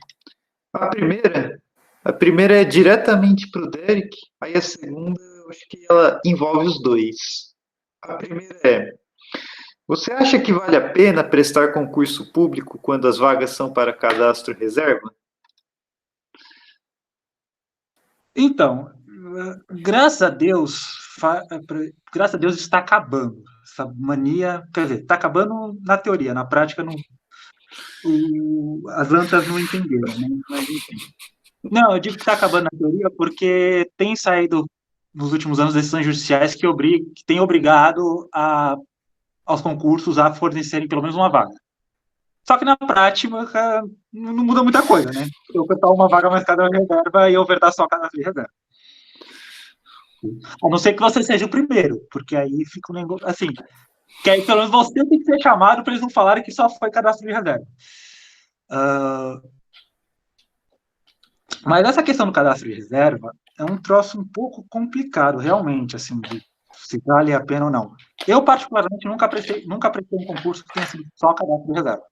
A primeira é diretamente para o Derek. Aí a segunda, eu acho que ela envolve os dois. A primeira é: você acha que vale a pena prestar concurso público quando as vagas são para cadastro reserva? Então, graças a Deus está acabando essa mania, quer dizer, está acabando na teoria, na prática não, as lanças não entenderam, né? Mas, enfim. Não, eu digo que está acabando na teoria porque tem saído nos últimos anos decisões judiciais que têm obrigado aos concursos a fornecerem pelo menos uma vaga. Só que na prática não muda muita coisa, né? Eu ofertar uma vaga mais cadastro de reserva e ofertar só cadastro de reserva. A não ser que você seja o primeiro, porque aí fica um negócio assim. Que aí pelo menos você tem que ser chamado para eles não falarem que só foi cadastro de reserva. Mas essa questão do cadastro de reserva é um troço um pouco complicado, realmente, assim, de se vale a pena ou não. Eu, particularmente, nunca prestei um concurso que tenha sido só cadastro de reserva.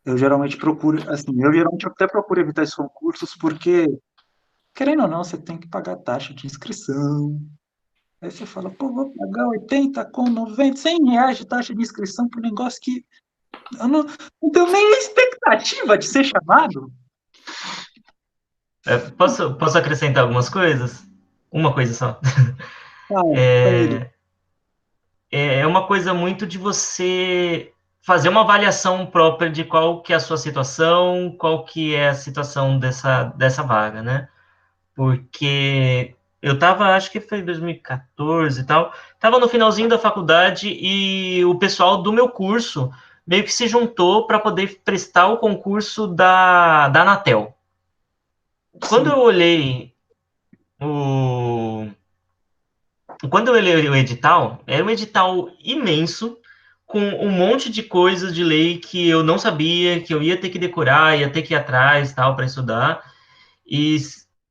Eu geralmente até procuro evitar esses concursos porque, querendo ou não, você tem que pagar taxa de inscrição. Aí você fala, pô, vou pagar 80, com 90, 100 reais de taxa de inscrição por um negócio que eu não tenho nem expectativa de ser chamado. Posso acrescentar algumas coisas? Uma coisa só. É uma coisa muito de você fazer uma avaliação própria de qual que é a sua situação, qual que é a situação dessa vaga, né? Porque eu estava, acho que foi em 2014 e tal, estava no finalzinho da faculdade e o pessoal do meu curso meio que se juntou para poder prestar o concurso da Anatel. Quando eu olhei o edital, era um edital imenso, com um monte de coisas de lei que eu não sabia, que eu ia ter que decorar, ia ter que ir atrás, tal, para estudar. E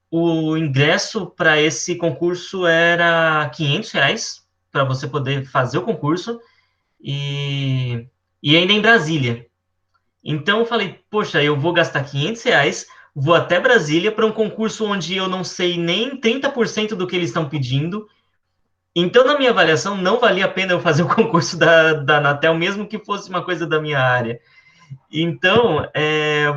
o ingresso para esse concurso era R$ 500 para você poder fazer o concurso e ainda em Brasília. Então eu falei, poxa, eu vou gastar R$ 500, vou até Brasília para um concurso onde eu não sei nem 30% do que eles estão pedindo. Então, na minha avaliação, não valia a pena eu fazer o concurso da Anatel, mesmo que fosse uma coisa da minha área. Então,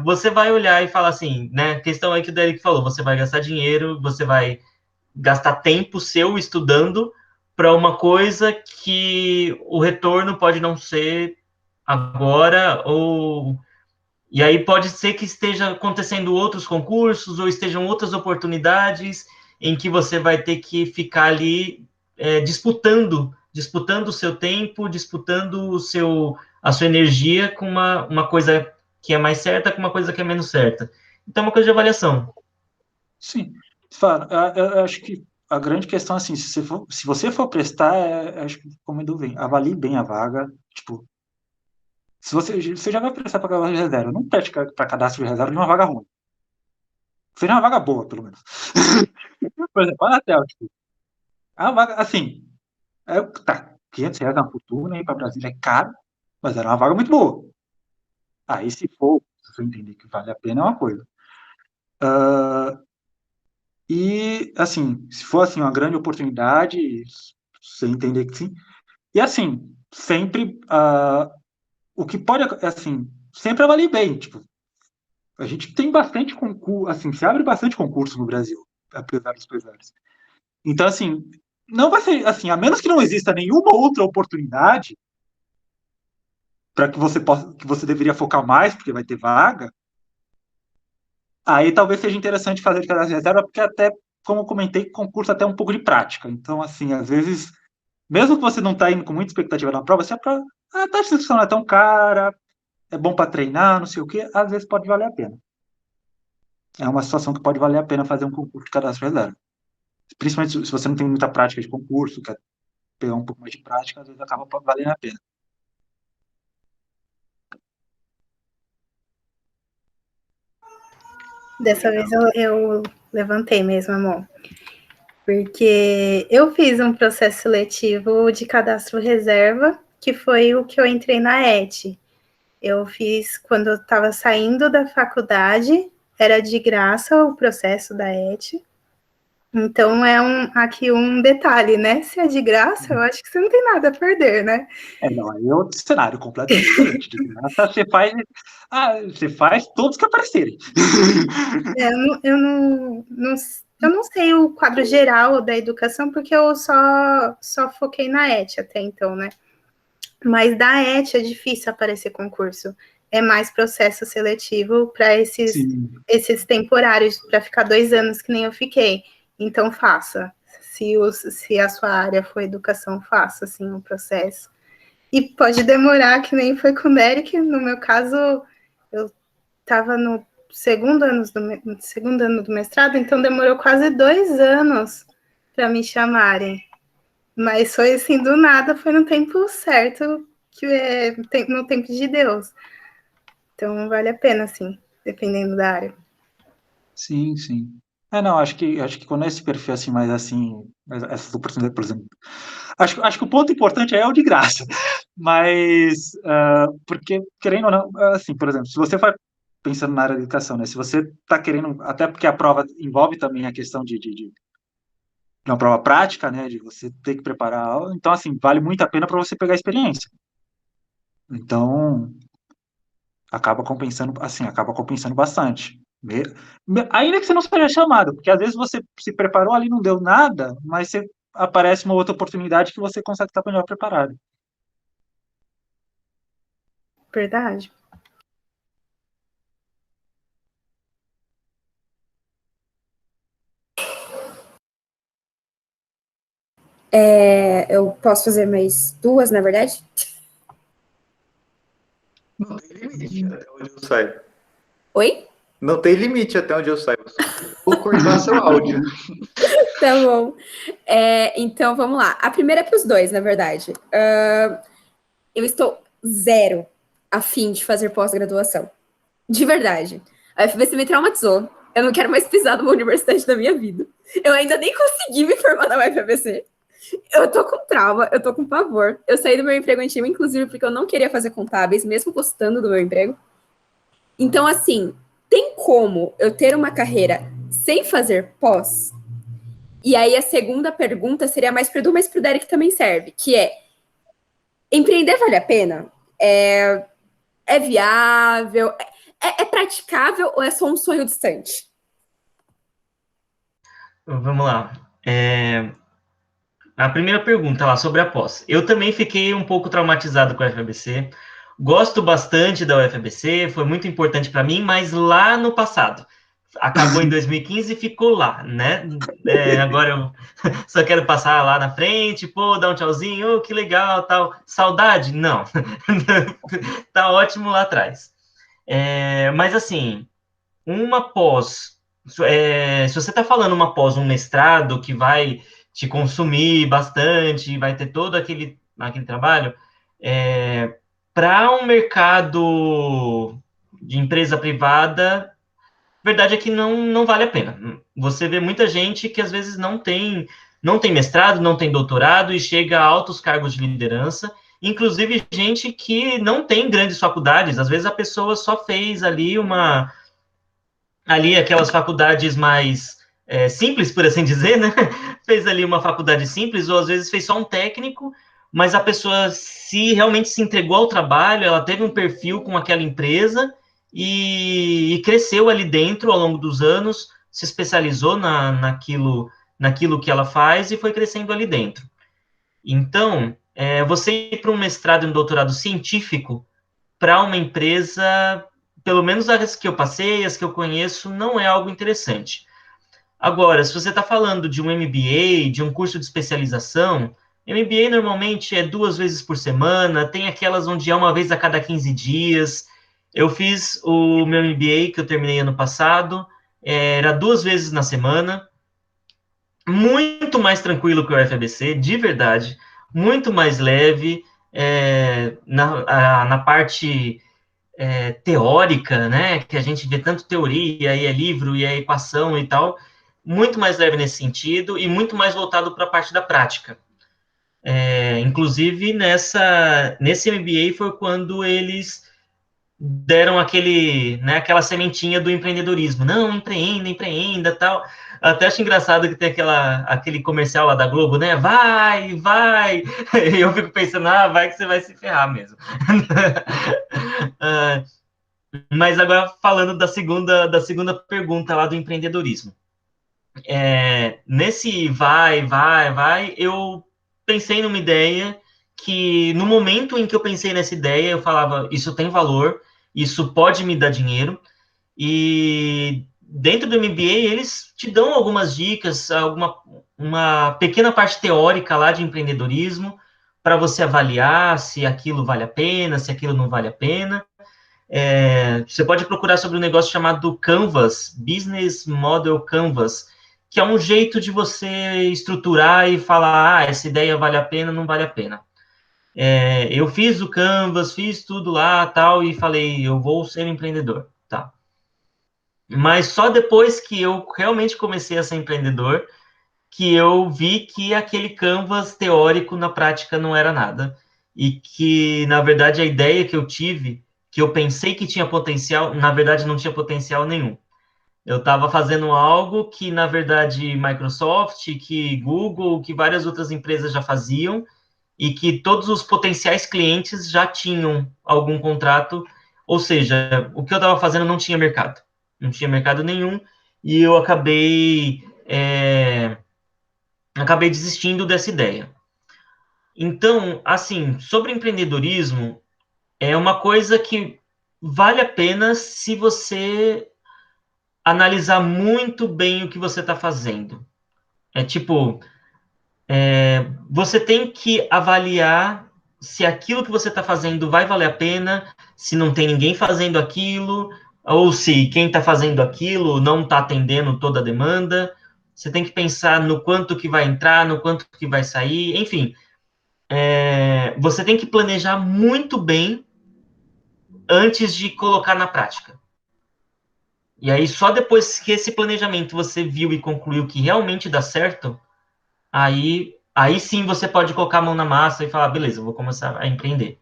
você vai olhar e falar assim, né? A questão é que o Derek falou, você vai gastar dinheiro, você vai gastar tempo seu estudando para uma coisa que o retorno pode não ser agora, e aí pode ser que esteja acontecendo outros concursos, ou estejam outras oportunidades em que você vai ter que ficar ali disputando o seu tempo, disputando a sua energia com uma coisa que é mais certa com uma coisa que é menos certa. Então, é uma coisa de avaliação. Sim. Eu acho que a grande questão, assim, se você for prestar, acho que recomendo bem, avalie bem a vaga, tipo, se você já vai prestar para cadastro de reserva, não preste para cadastro de reserva de uma vaga ruim. Seja uma vaga boa, pelo menos. Por exemplo, a Anatel, tipo, a vaga, assim, tá, R$ 500 é uma fortuna, aí para Brasília é caro, mas era uma vaga muito boa. Aí, se você entender que vale a pena, é uma coisa. E, assim, se for assim, uma grande oportunidade, você entender que sim. E, assim, sempre, o que pode, assim, sempre avalie bem. Tipo, a gente tem bastante concurso, assim, se abre bastante concurso no Brasil, apesar dos pesares. Então, assim, não vai ser, assim, a menos que não exista nenhuma outra oportunidade para que você deveria focar mais, porque vai ter vaga, aí talvez seja interessante fazer de cadastro de reserva, porque até, como eu comentei, concurso até um pouco de prática. Então, assim, às vezes, mesmo que você não está indo com muita expectativa na prova, se é para a taxa de inscrição não é tão cara, é bom para treinar, não sei o quê, às vezes pode valer a pena. É uma situação que pode valer a pena fazer um concurso de cadastro de reserva. Principalmente se você não tem muita prática de concurso, quer pegar um pouco mais de prática, às vezes acaba valendo a pena. Dessa vez eu levantei mesmo, amor. Porque eu fiz um processo seletivo de cadastro reserva, que foi o que eu entrei na ET. Eu fiz quando eu estava saindo da faculdade, era de graça o processo da ET. Então aqui um detalhe, né? Se é de graça, eu acho que você não tem nada a perder, né? Não, aí é outro cenário completamente diferente. De graça, você faz todos que aparecerem. Eu não sei o quadro geral da educação, porque eu só foquei na ET até então, né? Mas da ET é difícil aparecer concurso. É mais processo seletivo para esses temporários, para ficar 2 anos que nem eu fiquei. Então, faça. Se a sua área for educação, faça, assim, o processo. E pode demorar, que nem foi com o Derek. No meu caso, eu estava no segundo ano do mestrado, então demorou quase 2 anos para me chamarem. Mas foi assim, do nada, foi no tempo certo, que é no tempo de Deus. Então vale a pena, assim, dependendo da área. Sim, sim. Não, acho que quando é esse perfil assim, mais assim, essas oportunidades, por exemplo, acho que o ponto importante é o de graça, mas porque, querendo ou não, assim, por exemplo, se você vai pensando na área da educação, né, se você está querendo, até porque a prova envolve também a questão de uma prova prática, né, de você ter que preparar a aula, então, assim, vale muito a pena para você pegar a experiência. Então, acaba compensando bastante. Ainda que você não seja chamado, porque às vezes você se preparou ali, não deu nada, mas aparece uma outra oportunidade que você consegue estar melhor preparado. Verdade. Eu posso fazer mais 2, na verdade? Não tem limite até onde eu saio. Oi? Não tem limite até onde eu saio. Vou cortar seu áudio. Tá bom. Então, vamos lá. A primeira é para os dois, na verdade. Eu estou zero a fim de fazer pós-graduação. De verdade. A UFBC me traumatizou. Eu não quero mais pisar numa universidade da minha vida. Eu ainda nem consegui me formar na UFBC. Eu tô com trauma, eu tô com pavor. Eu saí do meu emprego antigo, inclusive, porque eu não queria fazer contábeis, mesmo gostando do meu emprego. Então, assim, tem como eu ter uma carreira sem fazer pós? E aí a segunda pergunta seria mais para o Edu, mas para o Derek também serve, que é, empreender vale a pena? É viável? É praticável ou é só um sonho distante? Vamos lá. A primeira pergunta lá sobre a pós. Eu também fiquei um pouco traumatizado com a UFABC. Gosto bastante da UFABC, foi muito importante para mim, mas lá no passado. Acabou em 2015 e ficou lá, né? Agora eu só quero passar lá na frente, dar um tchauzinho, que legal, tal. Saudade? Não. Tá ótimo lá atrás. Mas, assim, uma pós... se você está falando uma pós, um mestrado que vai te consumir bastante, vai ter todo aquele trabalho, para um mercado de empresa privada, verdade é que não vale a pena. Você vê muita gente que às vezes não tem mestrado, não tem doutorado e chega a altos cargos de liderança, inclusive gente que não tem grandes faculdades, às vezes a pessoa só fez ali aquelas faculdades mais simples, por assim dizer, né? Fez ali uma faculdade simples, ou às vezes fez só um técnico, mas a pessoa realmente se entregou ao trabalho, ela teve um perfil com aquela empresa e cresceu ali dentro ao longo dos anos, se especializou naquilo que ela faz e foi crescendo ali dentro. Então, você ir para um mestrado e um doutorado científico para uma empresa, pelo menos as que eu passei, as que eu conheço, não é algo interessante. Agora, se você está falando de um MBA, de um curso de especialização, MBA normalmente é 2 vezes por semana, tem aquelas onde é 1 vez a cada 15 dias. Eu fiz o meu MBA, que eu terminei ano passado, era 2 vezes na semana, muito mais tranquilo que o FABC, de verdade, muito mais leve, na parte teórica, né, que a gente vê tanto teoria, e é livro, e é equação e tal, muito mais leve nesse sentido, e muito mais voltado para a parte da prática. Inclusive, nesse MBA foi quando eles deram aquela sementinha do empreendedorismo. Não, empreenda, tal. Até acho engraçado que tem aquele comercial lá da Globo, né? Vai, vai. E eu fico pensando, vai que você vai se ferrar mesmo. Mas agora falando da segunda pergunta lá do empreendedorismo. Nesse vai, eu pensei numa ideia que, no momento em que eu pensei nessa ideia, eu falava, isso tem valor, isso pode me dar dinheiro, e dentro do MBA, eles te dão algumas dicas, uma pequena parte teórica lá de empreendedorismo, para você avaliar se aquilo vale a pena, se aquilo não vale a pena. Você pode procurar sobre um negócio chamado Canvas, Business Model Canvas, que é um jeito de você estruturar e falar, essa ideia vale a pena, não vale a pena. Eu fiz o Canvas, fiz tudo lá, tal, e falei, eu vou ser empreendedor, tá? Mas só depois que eu realmente comecei a ser empreendedor, que eu vi que aquele Canvas teórico na prática não era nada. E que, na verdade, a ideia que eu tive, que eu pensei que tinha potencial, na verdade não tinha potencial nenhum. Eu estava fazendo algo que, na verdade, Microsoft, que Google, que várias outras empresas já faziam, e que todos os potenciais clientes já tinham algum contrato, ou seja, o que eu estava fazendo não tinha mercado. Não tinha mercado nenhum, e eu acabei desistindo dessa ideia. Então, assim, sobre empreendedorismo, é uma coisa que vale a pena se você analisar muito bem o que você está fazendo. Você tem que avaliar se aquilo que você está fazendo vai valer a pena, se não tem ninguém fazendo aquilo, ou se quem está fazendo aquilo não está atendendo toda a demanda. Você tem que pensar no quanto que vai entrar, no quanto que vai sair, enfim. Você tem que planejar muito bem antes de colocar na prática. E aí, só depois que esse planejamento você viu e concluiu que realmente dá certo, aí sim você pode colocar a mão na massa e falar, beleza, eu vou começar a empreender.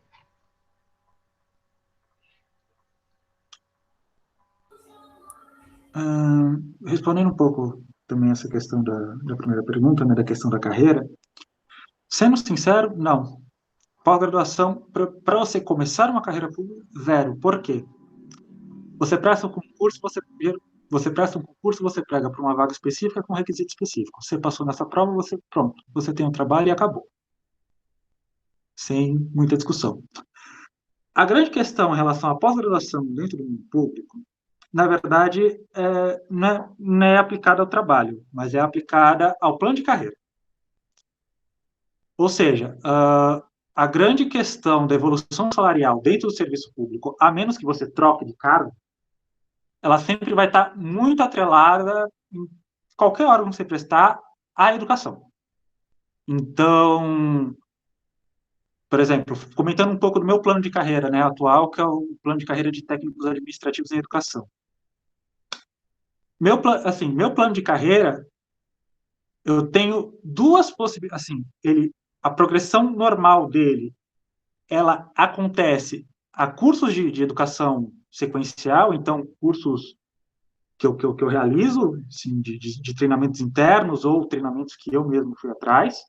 Respondendo um pouco também essa questão da primeira pergunta, né, da questão da carreira, sendo sincero, não. Pós-graduação, para você começar uma carreira pública, zero. Por quê? Você presta um concurso, você prega para uma vaga específica com requisito específico. Você passou nessa prova, pronto, você tem um trabalho e acabou. Sem muita discussão. A grande questão em relação à pós-graduação dentro do mundo público, na verdade, não é aplicada ao trabalho, mas é aplicada ao plano de carreira. Ou seja, a grande questão da evolução salarial dentro do serviço público, a menos que você troque de cargo, ela sempre vai estar muito atrelada, em qualquer órgão que você prestar, à educação. Então, por exemplo, comentando um pouco do meu plano de carreira, né, atual, que é o plano de carreira de técnicos administrativos em educação. Meu plano de carreira, eu tenho duas possibilidades, assim, a progressão normal dele, ela acontece a cursos de educação sequencial, então, cursos que eu realizo, assim, de treinamentos internos ou treinamentos que eu mesmo fui atrás,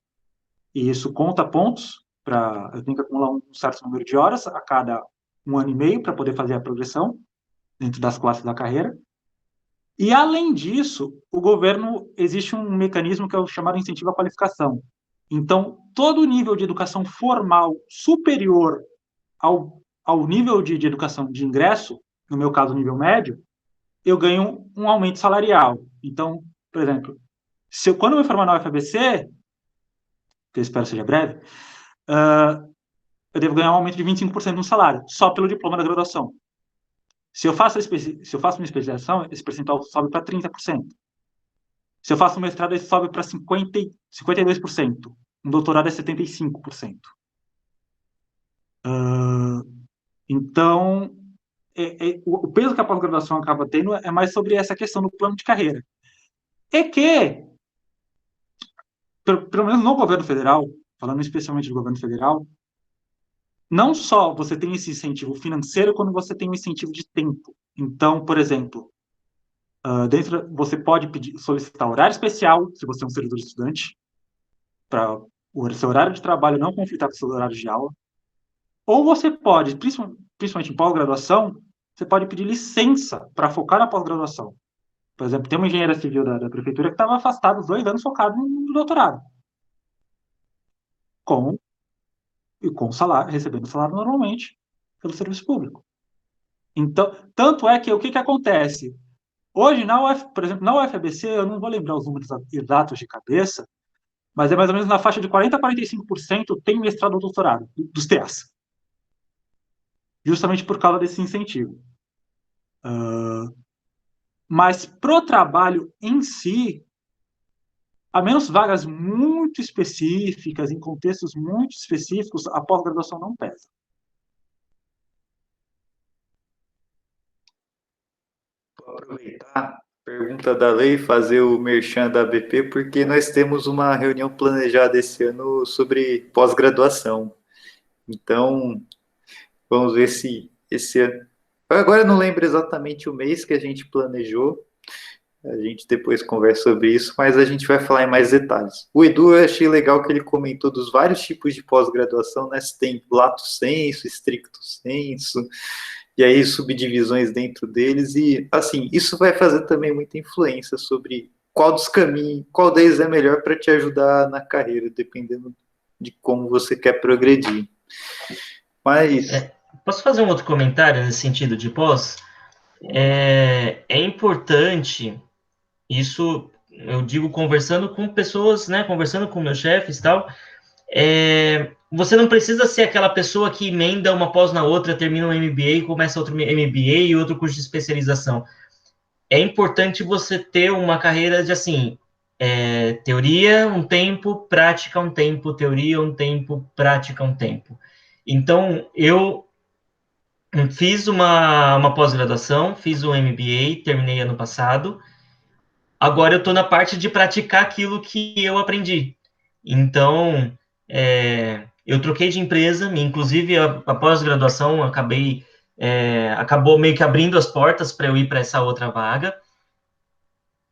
e isso conta pontos, eu tenho que acumular um certo número de horas a cada 1 ano e meio para poder fazer a progressão dentro das classes da carreira. E, além disso, o governo, existe um mecanismo que é o chamado incentivo à qualificação. Então, todo o nível de educação formal superior ao nível de educação de ingresso, no meu caso, nível médio, eu ganho um aumento salarial. Então, por exemplo, quando eu me formar na UFABC, que eu espero seja breve, eu devo ganhar um aumento de 25% no salário, só pelo diploma da graduação. Se eu faço uma especialização, esse percentual sobe para 30%. Se eu faço um mestrado, ele sobe para 52%. Um doutorado é 75%. Então, o peso que a pós-graduação acaba tendo é mais sobre essa questão do plano de carreira. E que, pelo menos no governo federal, falando especialmente do governo federal, não só você tem esse incentivo financeiro, quando você tem um incentivo de tempo. Então, por exemplo, você pode solicitar horário especial, se você é um servidor estudante, para o seu horário de trabalho não conflitar com o seu horário de aula. Ou você pode, principalmente em pós-graduação, você pode pedir licença para focar na pós-graduação. Por exemplo, tem uma engenheira civil da prefeitura que estava afastada os 2 anos focado no doutorado. Com salário, recebendo salário normalmente pelo serviço público. Então, tanto é que o que acontece? Hoje, por exemplo, na UFABC, eu não vou lembrar os números exatos de cabeça, mas é mais ou menos na faixa de 40% a 45% tem mestrado ou doutorado dos TAs. Justamente por causa desse incentivo. Mas pro trabalho em si, a menos vagas muito específicas, em contextos muito específicos, a pós-graduação não pesa. Vou aproveitar a pergunta da lei e fazer o merchan da ABP, porque nós temos uma reunião planejada esse ano sobre pós-graduação. Então, vamos ver se esse ano... Agora eu não lembro exatamente o mês que a gente planejou, a gente depois conversa sobre isso, mas a gente vai falar em mais detalhes. O Edu, eu achei legal que ele comentou dos vários tipos de pós-graduação, né? Você tem lato sensu, stricto sensu, e aí subdivisões dentro deles, e assim, isso vai fazer também muita influência sobre qual dos caminhos, qual deles é melhor para te ajudar na carreira, dependendo de como você quer progredir. Mas... Posso fazer um outro comentário nesse sentido de pós? É importante, isso eu digo conversando com pessoas, né, conversando com meus chefes e tal, você não precisa ser aquela pessoa que emenda uma pós na outra, termina um MBA e começa outro MBA e outro curso de especialização. É importante você ter uma carreira de, assim, teoria um tempo, prática um tempo, teoria um tempo, prática um tempo. Então, eu fiz uma pós-graduação, fiz um MBA, terminei ano passado. Agora eu estou na parte de praticar aquilo que eu aprendi. Então, eu troquei de empresa, inclusive a pós-graduação acabou meio que abrindo as portas para eu ir para essa outra vaga.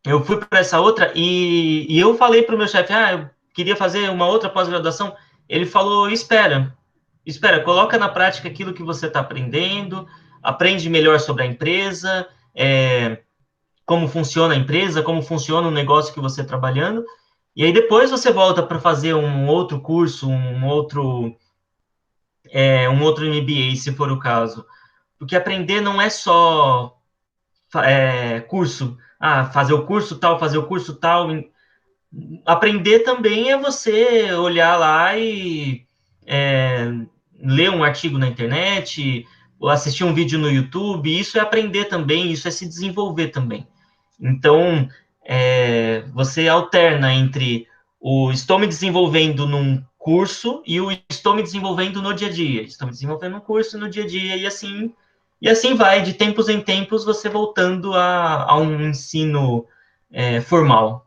Eu fui para essa outra e eu falei para o meu chefe, eu queria fazer uma outra pós-graduação. Ele falou, espera, coloca na prática aquilo que você está aprendendo, aprende melhor sobre a empresa, como funciona a empresa, como funciona o negócio que você está trabalhando, e aí depois você volta para fazer um outro curso, um outro MBA, se for o caso. Porque aprender não é só curso, fazer o curso tal, fazer o curso tal. Aprender também é você olhar lá e ler um artigo na internet, ou assistir um vídeo no YouTube. Isso é aprender também, isso é se desenvolver também. Então, você alterna entre o estou me desenvolvendo num curso e o estou me desenvolvendo no dia a dia. Estou me desenvolvendo num curso no dia a dia, e assim vai, de tempos em tempos, você voltando a um ensino formal.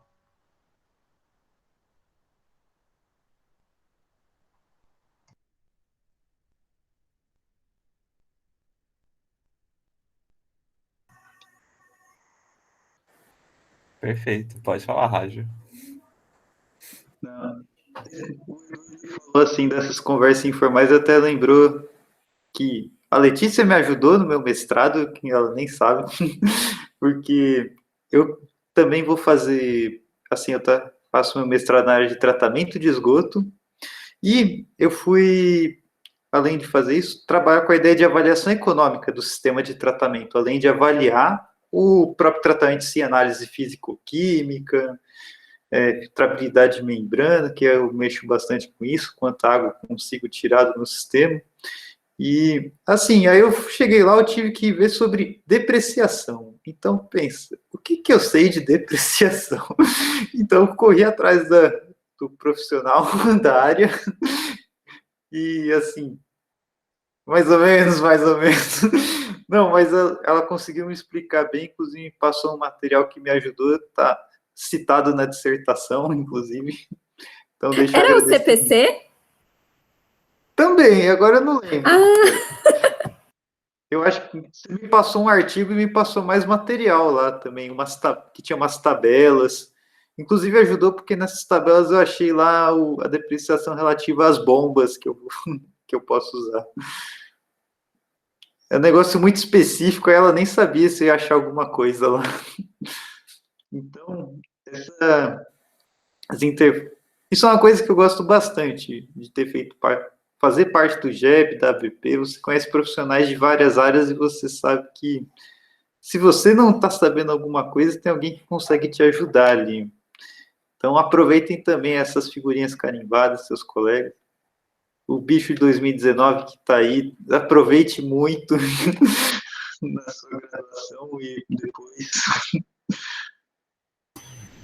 Perfeito, pode falar, Rádio. Falou assim, dessas conversas informais, até lembrou que a Letícia me ajudou no meu mestrado, que ela nem sabe, porque eu também vou fazer, assim, faço meu mestrado na área de tratamento de esgoto, e eu fui, além de fazer isso, trabalhar com a ideia de avaliação econômica do sistema de tratamento, além de avaliar o próprio tratamento em si, análise físico-química, filtrabilidade de membrana, que eu mexo bastante com isso, quanta água consigo tirar do meu sistema. E, assim, aí eu cheguei lá, eu tive que ver sobre depreciação. Então, pensa, o que eu sei de depreciação? Então, eu corri atrás do profissional da área e, assim, mais ou menos. Não, mas ela conseguiu me explicar bem, inclusive me passou um material que me ajudou, tá citado na dissertação, inclusive. Então, deixa eu Era o agradecer. CPC? Também, agora eu não lembro. Ah, Eu acho que você me passou um artigo e me passou mais material lá também, que tinha umas tabelas. Inclusive ajudou porque nessas tabelas eu achei lá a depreciação relativa às bombas que eu posso usar. É um negócio muito específico, aí ela nem sabia se eu ia achar alguma coisa lá. Então, isso é uma coisa que eu gosto bastante de ter feito fazer parte do GEP, da ABP. Você conhece profissionais de várias áreas e você sabe que se você não está sabendo alguma coisa, tem alguém que consegue te ajudar ali. Então, aproveitem também essas figurinhas carimbadas, seus colegas. O bicho de 2019 que está aí, aproveite muito na sua graduação e depois.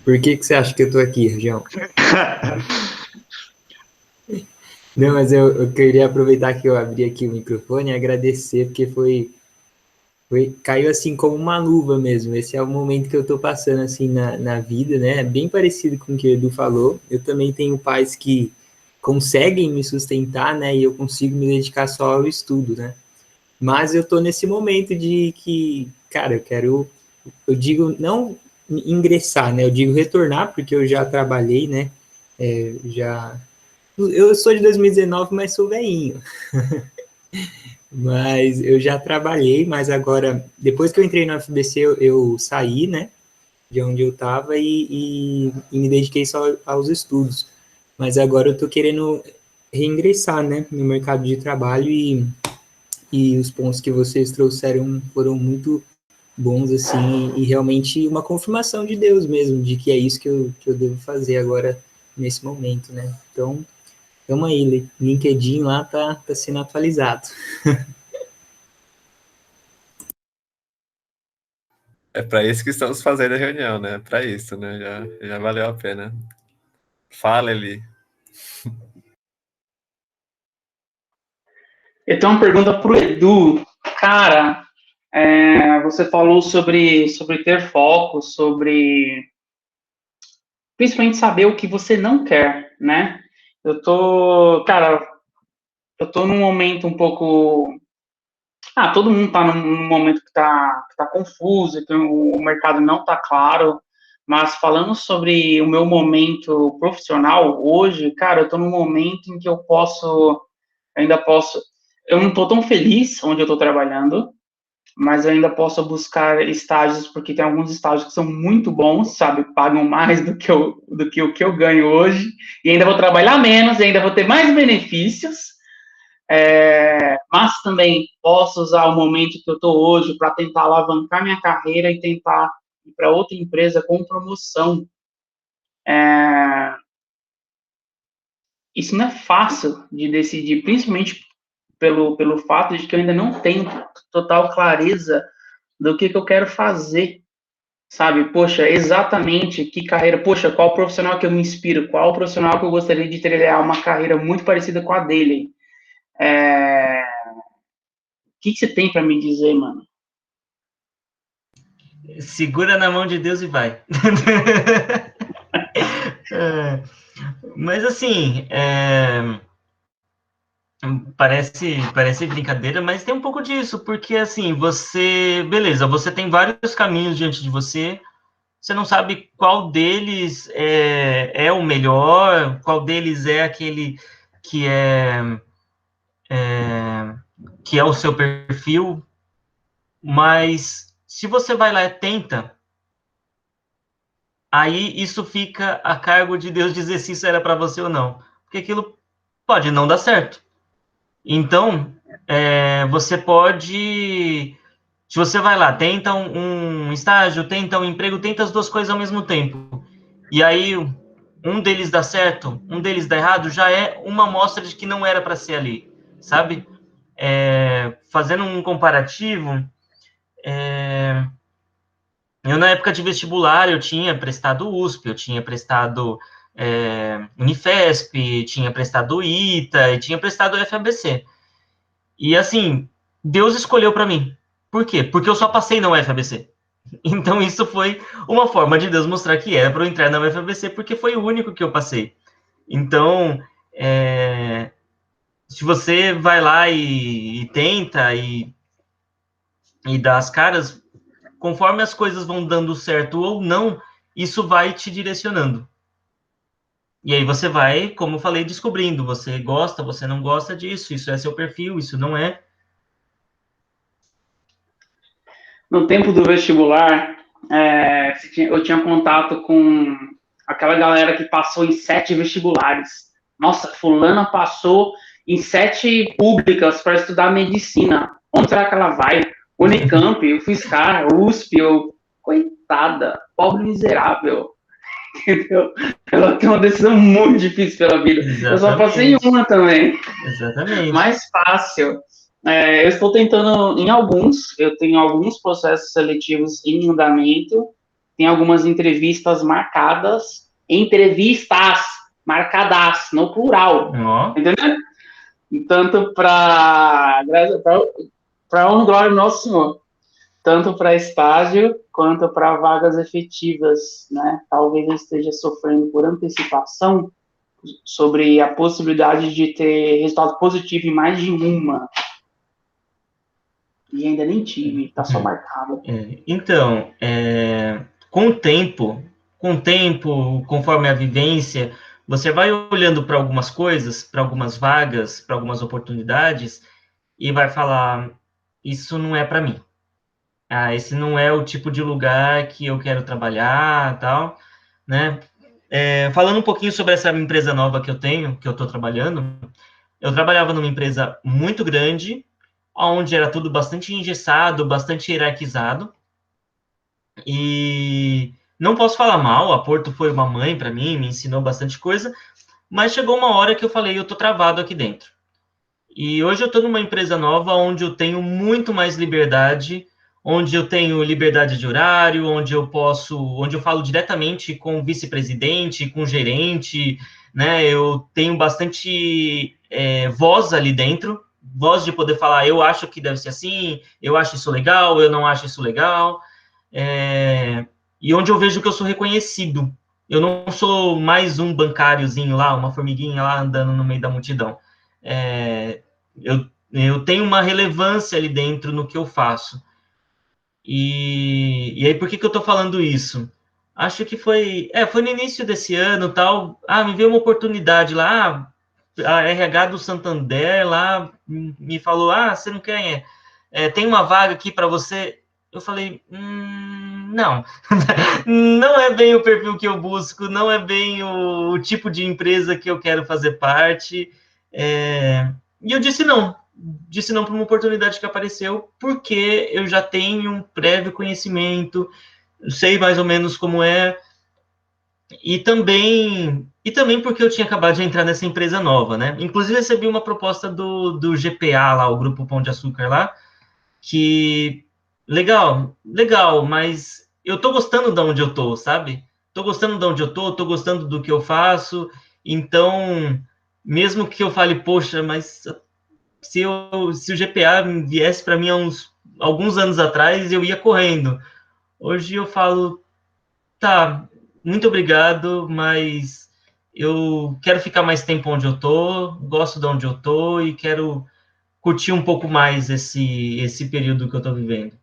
Por que você acha que eu tô aqui, Região? Não, mas eu queria aproveitar que eu abri aqui o microfone e agradecer, porque caiu assim como uma luva mesmo. Esse é o momento que eu tô passando assim na vida, né? Bem parecido com o que o Edu falou. Eu também tenho pais que conseguem me sustentar, né? E eu consigo me dedicar só ao estudo, né? Mas eu tô nesse momento de que, cara, eu digo não ingressar, né? Eu digo retornar, porque eu já trabalhei, né? Eu sou de 2019, mas sou velhinho. Mas eu já trabalhei, mas agora, depois que eu entrei no FBC, eu saí, né? De onde eu estava e me dediquei só aos estudos. Mas agora eu tô querendo reingressar, né? No mercado de trabalho e os pontos que vocês trouxeram foram muito bons, assim, e realmente uma confirmação de Deus mesmo, de que é isso que eu devo fazer agora, nesse momento, né? Então, tamo aí, LinkedIn lá tá sendo atualizado. É para isso que estamos fazendo a reunião, né? Para isso, né? Já valeu a pena. Fala, Eli. Eu tenho uma pergunta pro Edu. Cara, você falou sobre ter foco, sobre principalmente saber o que você não quer, né? Cara, eu tô num momento um pouco. Todo mundo tá num momento que tá confuso, que o mercado não tá claro, mas falando sobre o meu momento profissional hoje, cara, eu tô num momento em que ainda posso, eu não tô tão feliz onde eu tô trabalhando, mas eu ainda posso buscar estágios, porque tem alguns estágios que são muito bons, sabe, pagam mais do que o que eu ganho hoje, e ainda vou trabalhar menos, e ainda vou ter mais benefícios, mas também posso usar o momento que eu estou hoje para tentar alavancar minha carreira e tentar ir para outra empresa com promoção. Isso não é fácil de decidir, principalmente pelo fato de que eu ainda não tenho total clareza do que eu quero fazer, sabe? Poxa, exatamente que carreira, poxa, qual profissional que eu me inspiro, qual profissional que eu gostaria de trilhar uma carreira muito parecida com a dele. O que você tem para me dizer, mano? Segura na mão de Deus e vai. Mas assim, parece brincadeira, mas tem um pouco disso, porque assim, beleza, você tem vários caminhos diante de você, você não sabe qual deles é o melhor, qual deles é aquele que que é o seu perfil, mas se você vai lá e tenta, aí isso fica a cargo de Deus dizer se isso era para você ou não, porque aquilo pode não dar certo. Então, você pode, se você vai lá, tenta um estágio, tenta um emprego, tenta as duas coisas ao mesmo tempo, e aí um deles dá certo, um deles dá errado, já é uma amostra de que não era para ser ali, sabe? Fazendo um comparativo, eu na época de vestibular, eu tinha prestado USP, eu tinha prestado Unifesp, tinha prestado ITA, e tinha prestado FABC. E assim, Deus escolheu para mim. Por quê? Porque eu só passei na UFABC. Então isso foi uma forma de Deus mostrar que era para eu entrar na UFABC, porque foi o único que eu passei. Então, se você vai lá e tenta e dá as caras, conforme as coisas vão dando certo ou não, isso vai te direcionando. E aí você vai, como eu falei, descobrindo, você gosta, você não gosta disso, isso é seu perfil, isso não é. No tempo do vestibular, eu tinha contato com aquela galera que passou em 7 vestibulares. Nossa, fulana passou em 7 públicas para estudar medicina. Onde será que ela vai? Unicamp, eu fiz USP, coitada, pobre miserável. Entendeu? Ela tem uma decisão muito difícil pela vida. Exatamente. Eu só passei em uma também. Exatamente. Mais fácil. Eu estou tentando eu tenho alguns processos seletivos em andamento, tem algumas entrevistas marcadas, no plural, entendeu? Tanto para honra e glória do nosso Senhor, tanto para estágio quanto para vagas efetivas, né? Talvez eu esteja sofrendo por antecipação sobre a possibilidade de ter resultado positivo em mais de uma. E ainda nem tive, tá só marcado. Então, com o tempo, conforme a vivência, você vai olhando para algumas coisas, para algumas vagas, para algumas oportunidades, e vai falar, isso não é para mim. Esse não é o tipo de lugar que eu quero trabalhar, tal, né? Falando um pouquinho sobre essa empresa nova que eu tenho, que eu estou trabalhando, eu trabalhava numa empresa muito grande, onde era tudo bastante engessado, bastante hierarquizado, e não posso falar mal, a Porto foi uma mãe para mim, me ensinou bastante coisa, mas chegou uma hora que eu falei, eu tô travado aqui dentro. E hoje eu estou numa empresa nova, onde eu tenho muito mais liberdade, onde eu tenho liberdade de horário, onde eu falo diretamente com o vice-presidente, com o gerente, né, eu tenho bastante voz ali dentro, voz de poder falar, eu acho que deve ser assim, eu acho isso legal, eu não acho isso legal, e onde eu vejo que eu sou reconhecido. Eu não sou mais um bancáriozinho lá, uma formiguinha lá andando no meio da multidão. Eu tenho uma relevância ali dentro no que eu faço. E aí, por que eu estou falando isso? Acho que foi no início desse ano, tal, me veio uma oportunidade lá, a RH do Santander lá me falou, você não quer, tem uma vaga aqui para você? Eu falei, não, não é bem o perfil que eu busco, não é bem o tipo de empresa que eu quero fazer parte, e eu disse não para uma oportunidade que apareceu, porque eu já tenho um prévio conhecimento, sei mais ou menos como é, e também porque eu tinha acabado de entrar nessa empresa nova, né? Inclusive, recebi uma proposta do GPA lá, o Grupo Pão de Açúcar lá, que legal, mas eu tô gostando de onde eu tô, sabe? Tô gostando de onde eu tô gostando do que eu faço, então, mesmo que eu fale, poxa, mas se o GPA viesse para mim há alguns anos atrás, eu ia correndo. Hoje eu falo, tá, muito obrigado, mas eu quero ficar mais tempo onde eu tô, gosto de onde eu tô e quero curtir um pouco mais esse período que eu tô vivendo.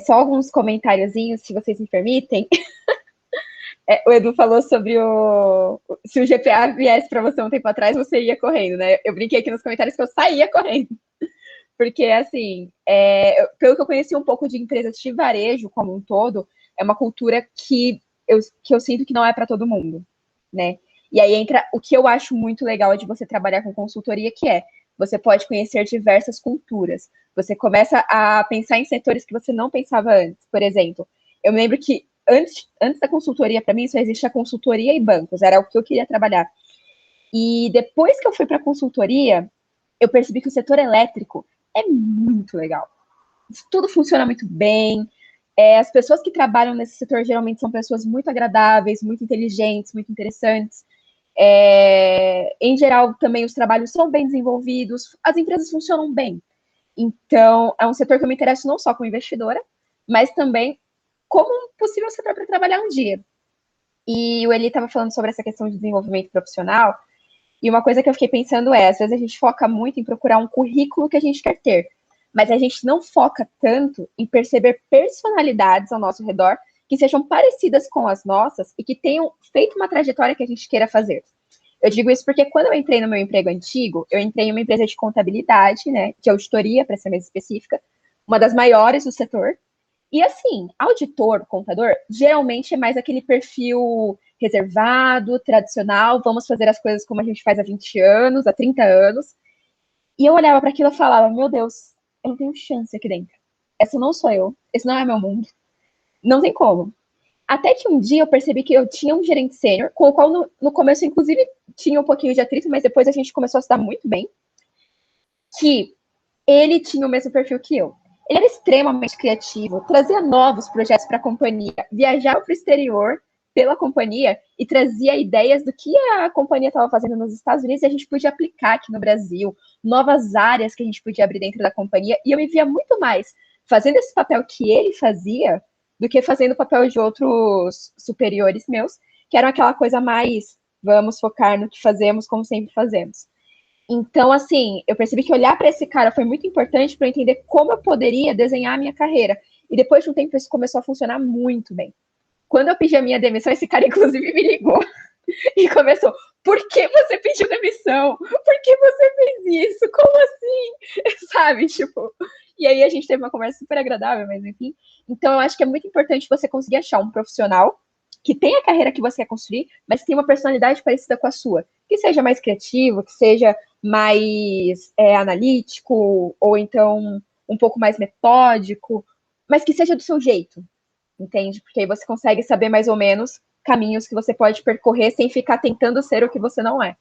Só alguns comentáriozinhos, se vocês me permitem. O Edu falou sobre se o GPA viesse para você um tempo atrás, você ia correndo, né? Eu brinquei aqui nos comentários que eu saía correndo. Porque, assim, pelo que eu conheci um pouco de empresas de varejo como um todo, é uma cultura que eu sinto que não é para todo mundo, né? E aí entra o que eu acho muito legal de você trabalhar com consultoria, que você pode conhecer diversas culturas. Você começa a pensar em setores que você não pensava antes. Por exemplo, eu me lembro que antes da consultoria, para mim, só existia consultoria e bancos, era o que eu queria trabalhar. E depois que eu fui para consultoria, eu percebi que o setor elétrico é muito legal. Tudo funciona muito bem. As pessoas que trabalham nesse setor geralmente são pessoas muito agradáveis, muito inteligentes, muito interessantes. Em geral, também os trabalhos são bem desenvolvidos, as empresas funcionam bem. Então, é um setor que eu me interesso não só como investidora, mas também como um possível setor para trabalhar um dia. E o Eli estava falando sobre essa questão de desenvolvimento profissional, e uma coisa que eu fiquei pensando é, às vezes a gente foca muito em procurar um currículo que a gente quer ter, mas a gente não foca tanto em perceber personalidades ao nosso redor que sejam parecidas com as nossas e que tenham feito uma trajetória que a gente queira fazer. Eu digo isso porque quando eu entrei no meu emprego antigo, eu entrei em uma empresa de contabilidade, né, de auditoria, para ser mais específica, uma das maiores do setor. E assim, auditor, contador, geralmente é mais aquele perfil reservado, tradicional, vamos fazer as coisas como a gente faz há 20 anos, há 30 anos. E eu olhava para aquilo e falava, meu Deus, eu não tenho chance aqui dentro. Essa não sou eu, esse não é meu mundo. Não tem como. Até que um dia eu percebi que eu tinha um gerente sênior, com o qual no começo, inclusive, tinha um pouquinho de atrito, mas depois a gente começou a se dar muito bem, que ele tinha o mesmo perfil que eu. Ele era extremamente criativo, trazia novos projetos para a companhia, viajava para o exterior pela companhia e trazia ideias do que a companhia estava fazendo nos Estados Unidos e a gente podia aplicar aqui no Brasil, novas áreas que a gente podia abrir dentro da companhia, e eu me via muito mais fazendo esse papel que ele fazia do que fazendo o papel de outros superiores meus, que eram aquela coisa mais, vamos focar no que fazemos como sempre fazemos. Então, assim, eu percebi que olhar para esse cara foi muito importante para eu entender como eu poderia desenhar a minha carreira. E depois de um tempo, isso começou a funcionar muito bem. Quando eu pedi a minha demissão, esse cara, inclusive, me ligou e começou, por que você pediu demissão? Por que você fez isso? Como assim? Sabe, tipo... E aí a gente teve uma conversa super agradável, mas enfim. Então, eu acho que é muito importante você conseguir achar um profissional que tenha a carreira que você quer construir, mas que tenha uma personalidade parecida com a sua. Que seja mais criativo, que seja mais analítico, ou então um pouco mais metódico, mas que seja do seu jeito, entende? Porque aí você consegue saber mais ou menos caminhos que você pode percorrer sem ficar tentando ser o que você não é.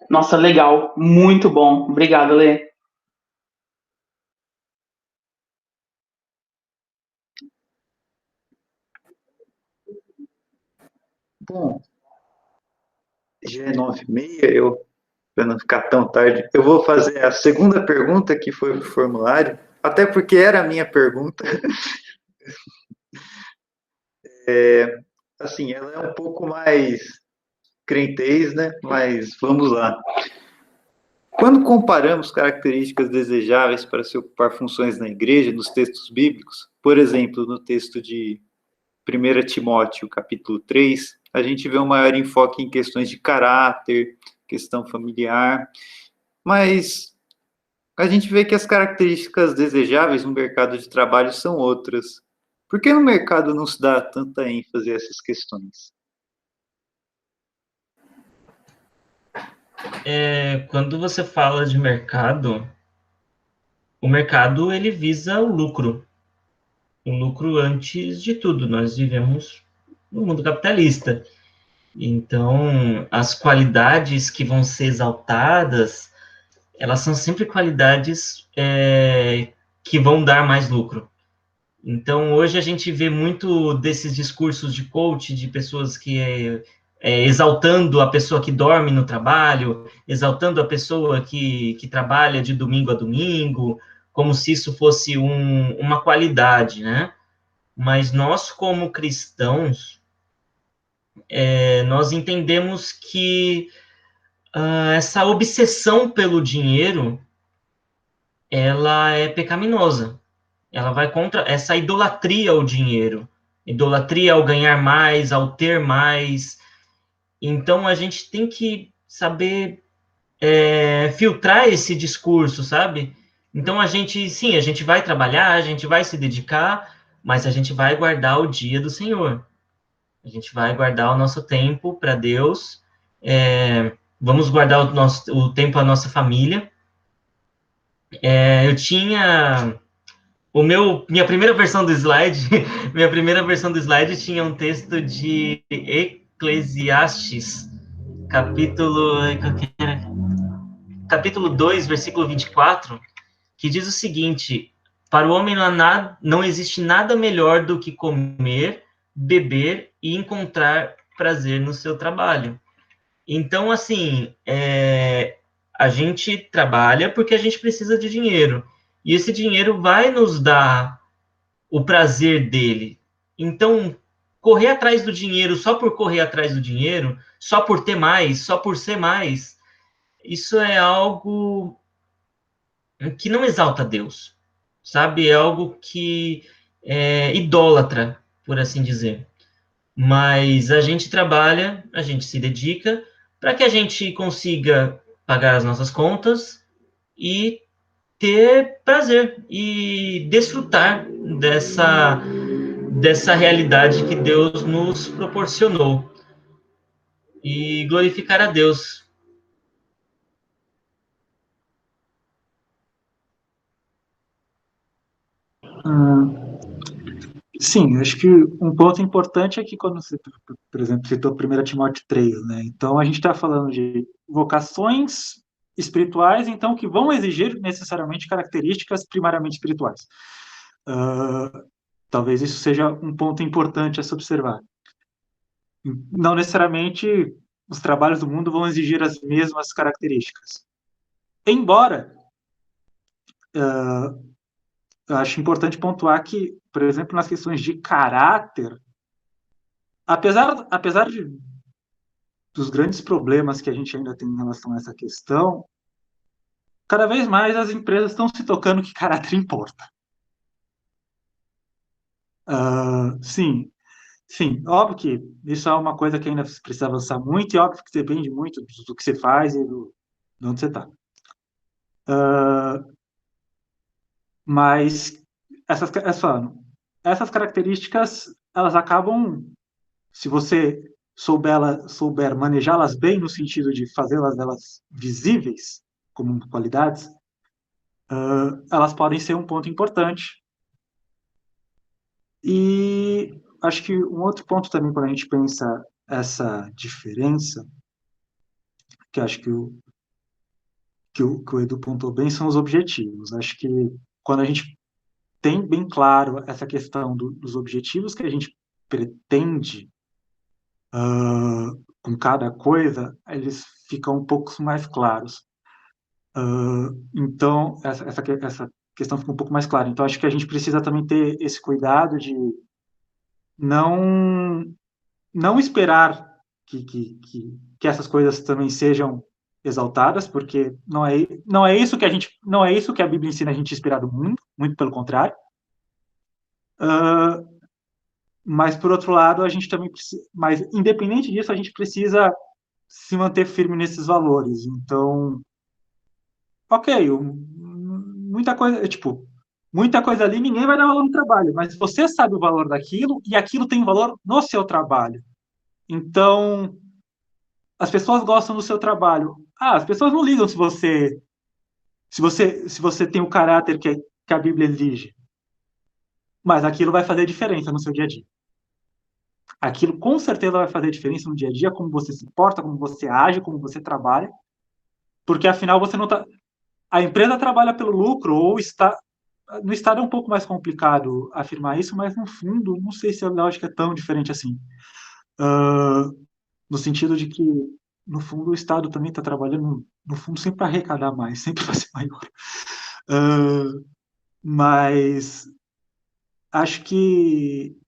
Nossa, legal. Muito bom. Obrigado, Lê. Bom, já é 9h30, para não ficar tão tarde, eu vou fazer a segunda pergunta que foi para o formulário, até porque era a minha pergunta. Assim, ela é um pouco mais crentez, né? Mas vamos lá. Quando comparamos características desejáveis para se ocupar funções na igreja, nos textos bíblicos, por exemplo, no texto de 1 Timóteo, capítulo 3, a gente vê um maior enfoque em questões de caráter, questão familiar, mas a gente vê que as características desejáveis no mercado de trabalho são outras. Por que no mercado não se dá tanta ênfase a essas questões? Quando você fala de mercado, o mercado ele visa o lucro antes de tudo. Nós vivemos no mundo capitalista. Então, as qualidades que vão ser exaltadas, elas são sempre qualidades que vão dar mais lucro. Então, hoje a gente vê muito desses discursos de coach, de pessoas que exaltando a pessoa que dorme no trabalho, exaltando a pessoa que trabalha de domingo a domingo, como se isso fosse uma qualidade, né? Mas nós, como cristãos, nós entendemos que essa obsessão pelo dinheiro, ela é pecaminosa. Ela vai contra essa idolatria ao dinheiro, idolatria ao ganhar mais, ao ter mais. Então, a gente tem que saber filtrar esse discurso, sabe? Então, a gente vai trabalhar, a gente vai se dedicar, mas a gente vai guardar o dia do Senhor. A gente vai guardar o nosso tempo para Deus, vamos guardar o tempo à nossa família. Eu tinha... Minha primeira versão do slide, tinha um texto de Eclesiastes, capítulo 2, versículo 24, que diz o seguinte: para o homem não existe nada melhor do que comer, beber e encontrar prazer no seu trabalho. Então, assim, A gente trabalha porque a gente precisa de dinheiro. E esse dinheiro vai nos dar o prazer dele. Então, correr atrás do dinheiro só por correr atrás do dinheiro, só por ter mais, só por ser mais, isso é algo que não exalta Deus, sabe? É algo que é idólatra, por assim dizer. Mas a gente trabalha, a gente se dedica para que a gente consiga pagar as nossas contas e ter prazer e desfrutar dessa realidade que Deus nos proporcionou e glorificar a Deus. Sim, acho que um ponto importante é que quando você, por exemplo, citou 1 Timóteo 3, né? Então a gente está falando de vocações espirituais, então que vão exigir necessariamente características primariamente espirituais. Talvez isso seja um ponto importante a se observar. Não necessariamente os trabalhos do mundo vão exigir as mesmas características. Embora eu acho importante pontuar que, por exemplo, nas questões de caráter, apesar dos grandes problemas que a gente ainda tem em relação a essa questão, cada vez mais as empresas estão se tocando que caráter importa. Sim, óbvio que isso é uma coisa que ainda precisa avançar muito, e óbvio que depende muito do que você faz e de onde você está. Mas essas características, elas acabam, se você souber manejá-las bem, no sentido de fazê-las visíveis como qualidades, elas podem ser um ponto importante. E acho que um outro ponto também, quando a gente pensa essa diferença, que acho que o Edu pontuou bem, são os objetivos. Acho que quando a gente tem bem claro essa questão dos objetivos que a gente pretende com cada coisa, eles ficam um pouco mais claros. Então, essa questão fica um pouco mais clara. Então, acho que a gente precisa também ter esse cuidado de não esperar que essas coisas também sejam exaltadas, porque não é isso que a Bíblia ensina a gente a esperar do mundo, muito pelo contrário. Mas, por outro lado, a gente também precisa, mas independente disso, a gente precisa se manter firme nesses valores. Então, ok, muita coisa ali ninguém vai dar valor no trabalho, mas você sabe o valor daquilo e aquilo tem valor no seu trabalho. Então, as pessoas gostam do seu trabalho. As pessoas não ligam se você tem o caráter que a Bíblia exige. Mas aquilo vai fazer diferença no seu dia a dia. Aquilo com certeza vai fazer diferença no dia a dia, como você se porta, como você age, como você trabalha, porque afinal você não está. A empresa trabalha pelo lucro, ou está. No Estado é um pouco mais complicado afirmar isso, mas no fundo, não sei se a lógica é tão diferente assim. No sentido de que, no fundo, o Estado também está trabalhando, no fundo, sempre para arrecadar mais, sempre para ser maior. Mas acho que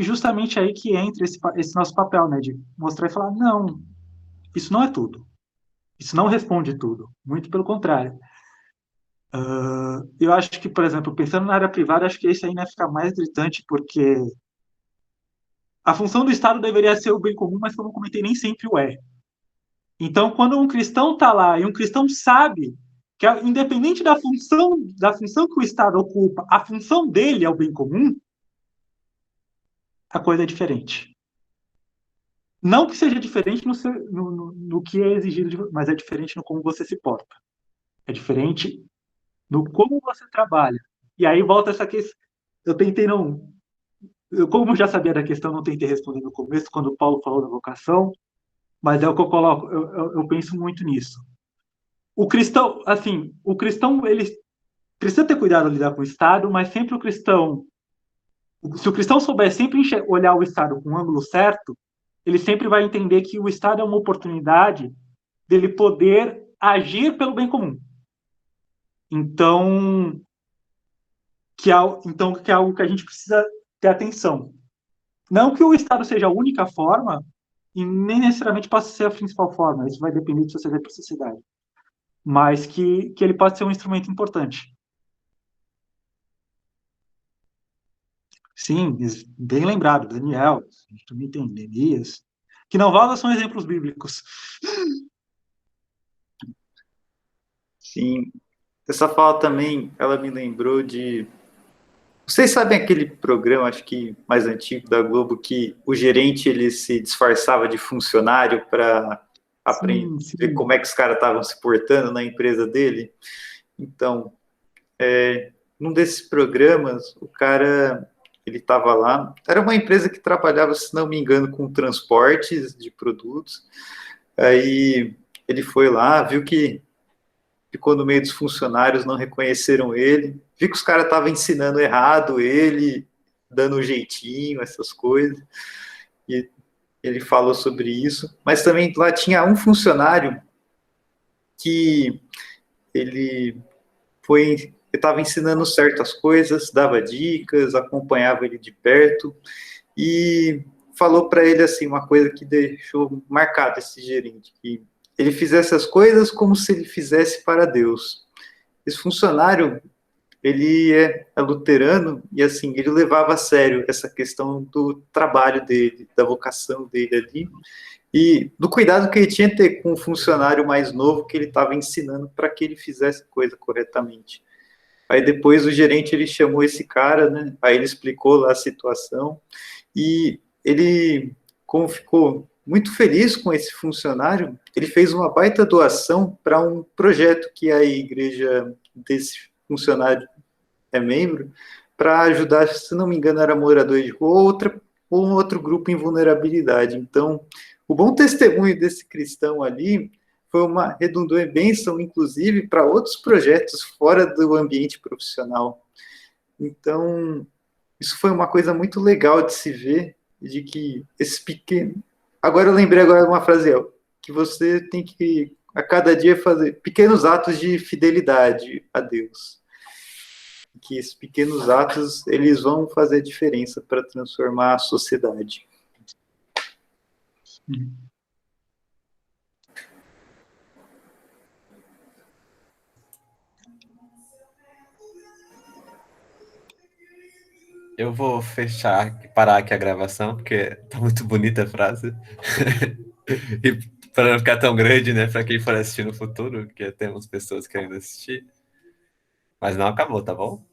justamente aí que entra esse nosso papel, né, de mostrar e falar, não, isso não é tudo. Isso não responde tudo. Muito pelo contrário. Eu acho que, por exemplo, pensando na área privada, acho que isso aí vai ficar mais gritante, porque a função do Estado deveria ser o bem comum, mas como eu comentei, nem sempre o é. Então, quando um cristão está lá e um cristão sabe que, independente da função que o Estado ocupa, a função dele é o bem comum, a coisa é diferente. Não que seja diferente no que é exigido, mas é diferente no como você se porta. É diferente no como você trabalha. E aí volta essa questão. Eu tentei não... como eu já sabia da questão, não tentei responder no começo, quando o Paulo falou da vocação, mas é o que eu coloco, eu penso muito nisso. O cristão, ele precisa ter cuidado de lidar com o Estado, mas sempre se o cristão souber sempre olhar o Estado com o ângulo certo, ele sempre vai entender que o Estado é uma oportunidade dele poder agir pelo bem comum. Então, que é algo que a gente precisa ter atenção. Não que o Estado seja a única forma, e nem necessariamente possa ser a principal forma, isso vai depender de sociedade para sociedade, mas que ele pode ser um instrumento importante. Sim, bem lembrado, Daniel, a gente também tem Neemias, que não valem são exemplos bíblicos. Sim, essa fala também, ela me lembrou de... Vocês sabem aquele programa, acho que mais antigo da Globo, que o gerente ele se disfarçava de funcionário para aprender Sim. como é que os caras estavam se portando na empresa dele? Então, num desses programas, o cara, ele estava lá, era uma empresa que trabalhava, se não me engano, com transportes de produtos. Aí ele foi lá, viu que ficou no meio dos funcionários, não reconheceram ele, viu que os caras estavam ensinando errado ele, dando um jeitinho, essas coisas, e ele falou sobre isso, mas também lá tinha um funcionário que ele estava ensinando certas coisas, dava dicas, acompanhava ele de perto, e falou para ele assim, uma coisa que deixou marcado esse gerente, que ele fizesse as coisas como se ele fizesse para Deus. Esse funcionário, ele é luterano, e assim, ele levava a sério essa questão do trabalho dele, da vocação dele ali, e do cuidado que ele tinha que ter com o funcionário mais novo que ele estava ensinando para que ele fizesse a coisa corretamente. Aí depois o gerente, ele chamou esse cara, né, aí ele explicou lá a situação, e ele, como ficou muito feliz com esse funcionário, ele fez uma baita doação para um projeto que a igreja desse funcionário é membro, para ajudar, se não me engano, era morador de rua ou um outro grupo em vulnerabilidade. Então, o bom testemunho desse cristão ali foi uma redundante bênção, inclusive, para outros projetos fora do ambiente profissional. Então, isso foi uma coisa muito legal de se ver, de que esse pequeno... Agora eu lembrei uma frase, que você tem que, a cada dia, fazer pequenos atos de fidelidade a Deus. Que esses pequenos atos, eles vão fazer a diferença para transformar a sociedade. Eu vou parar aqui a gravação, porque tá muito bonita a frase. E para não ficar tão grande, né, para quem for assistir no futuro, que temos pessoas querendo assistir. Mas não acabou, tá bom?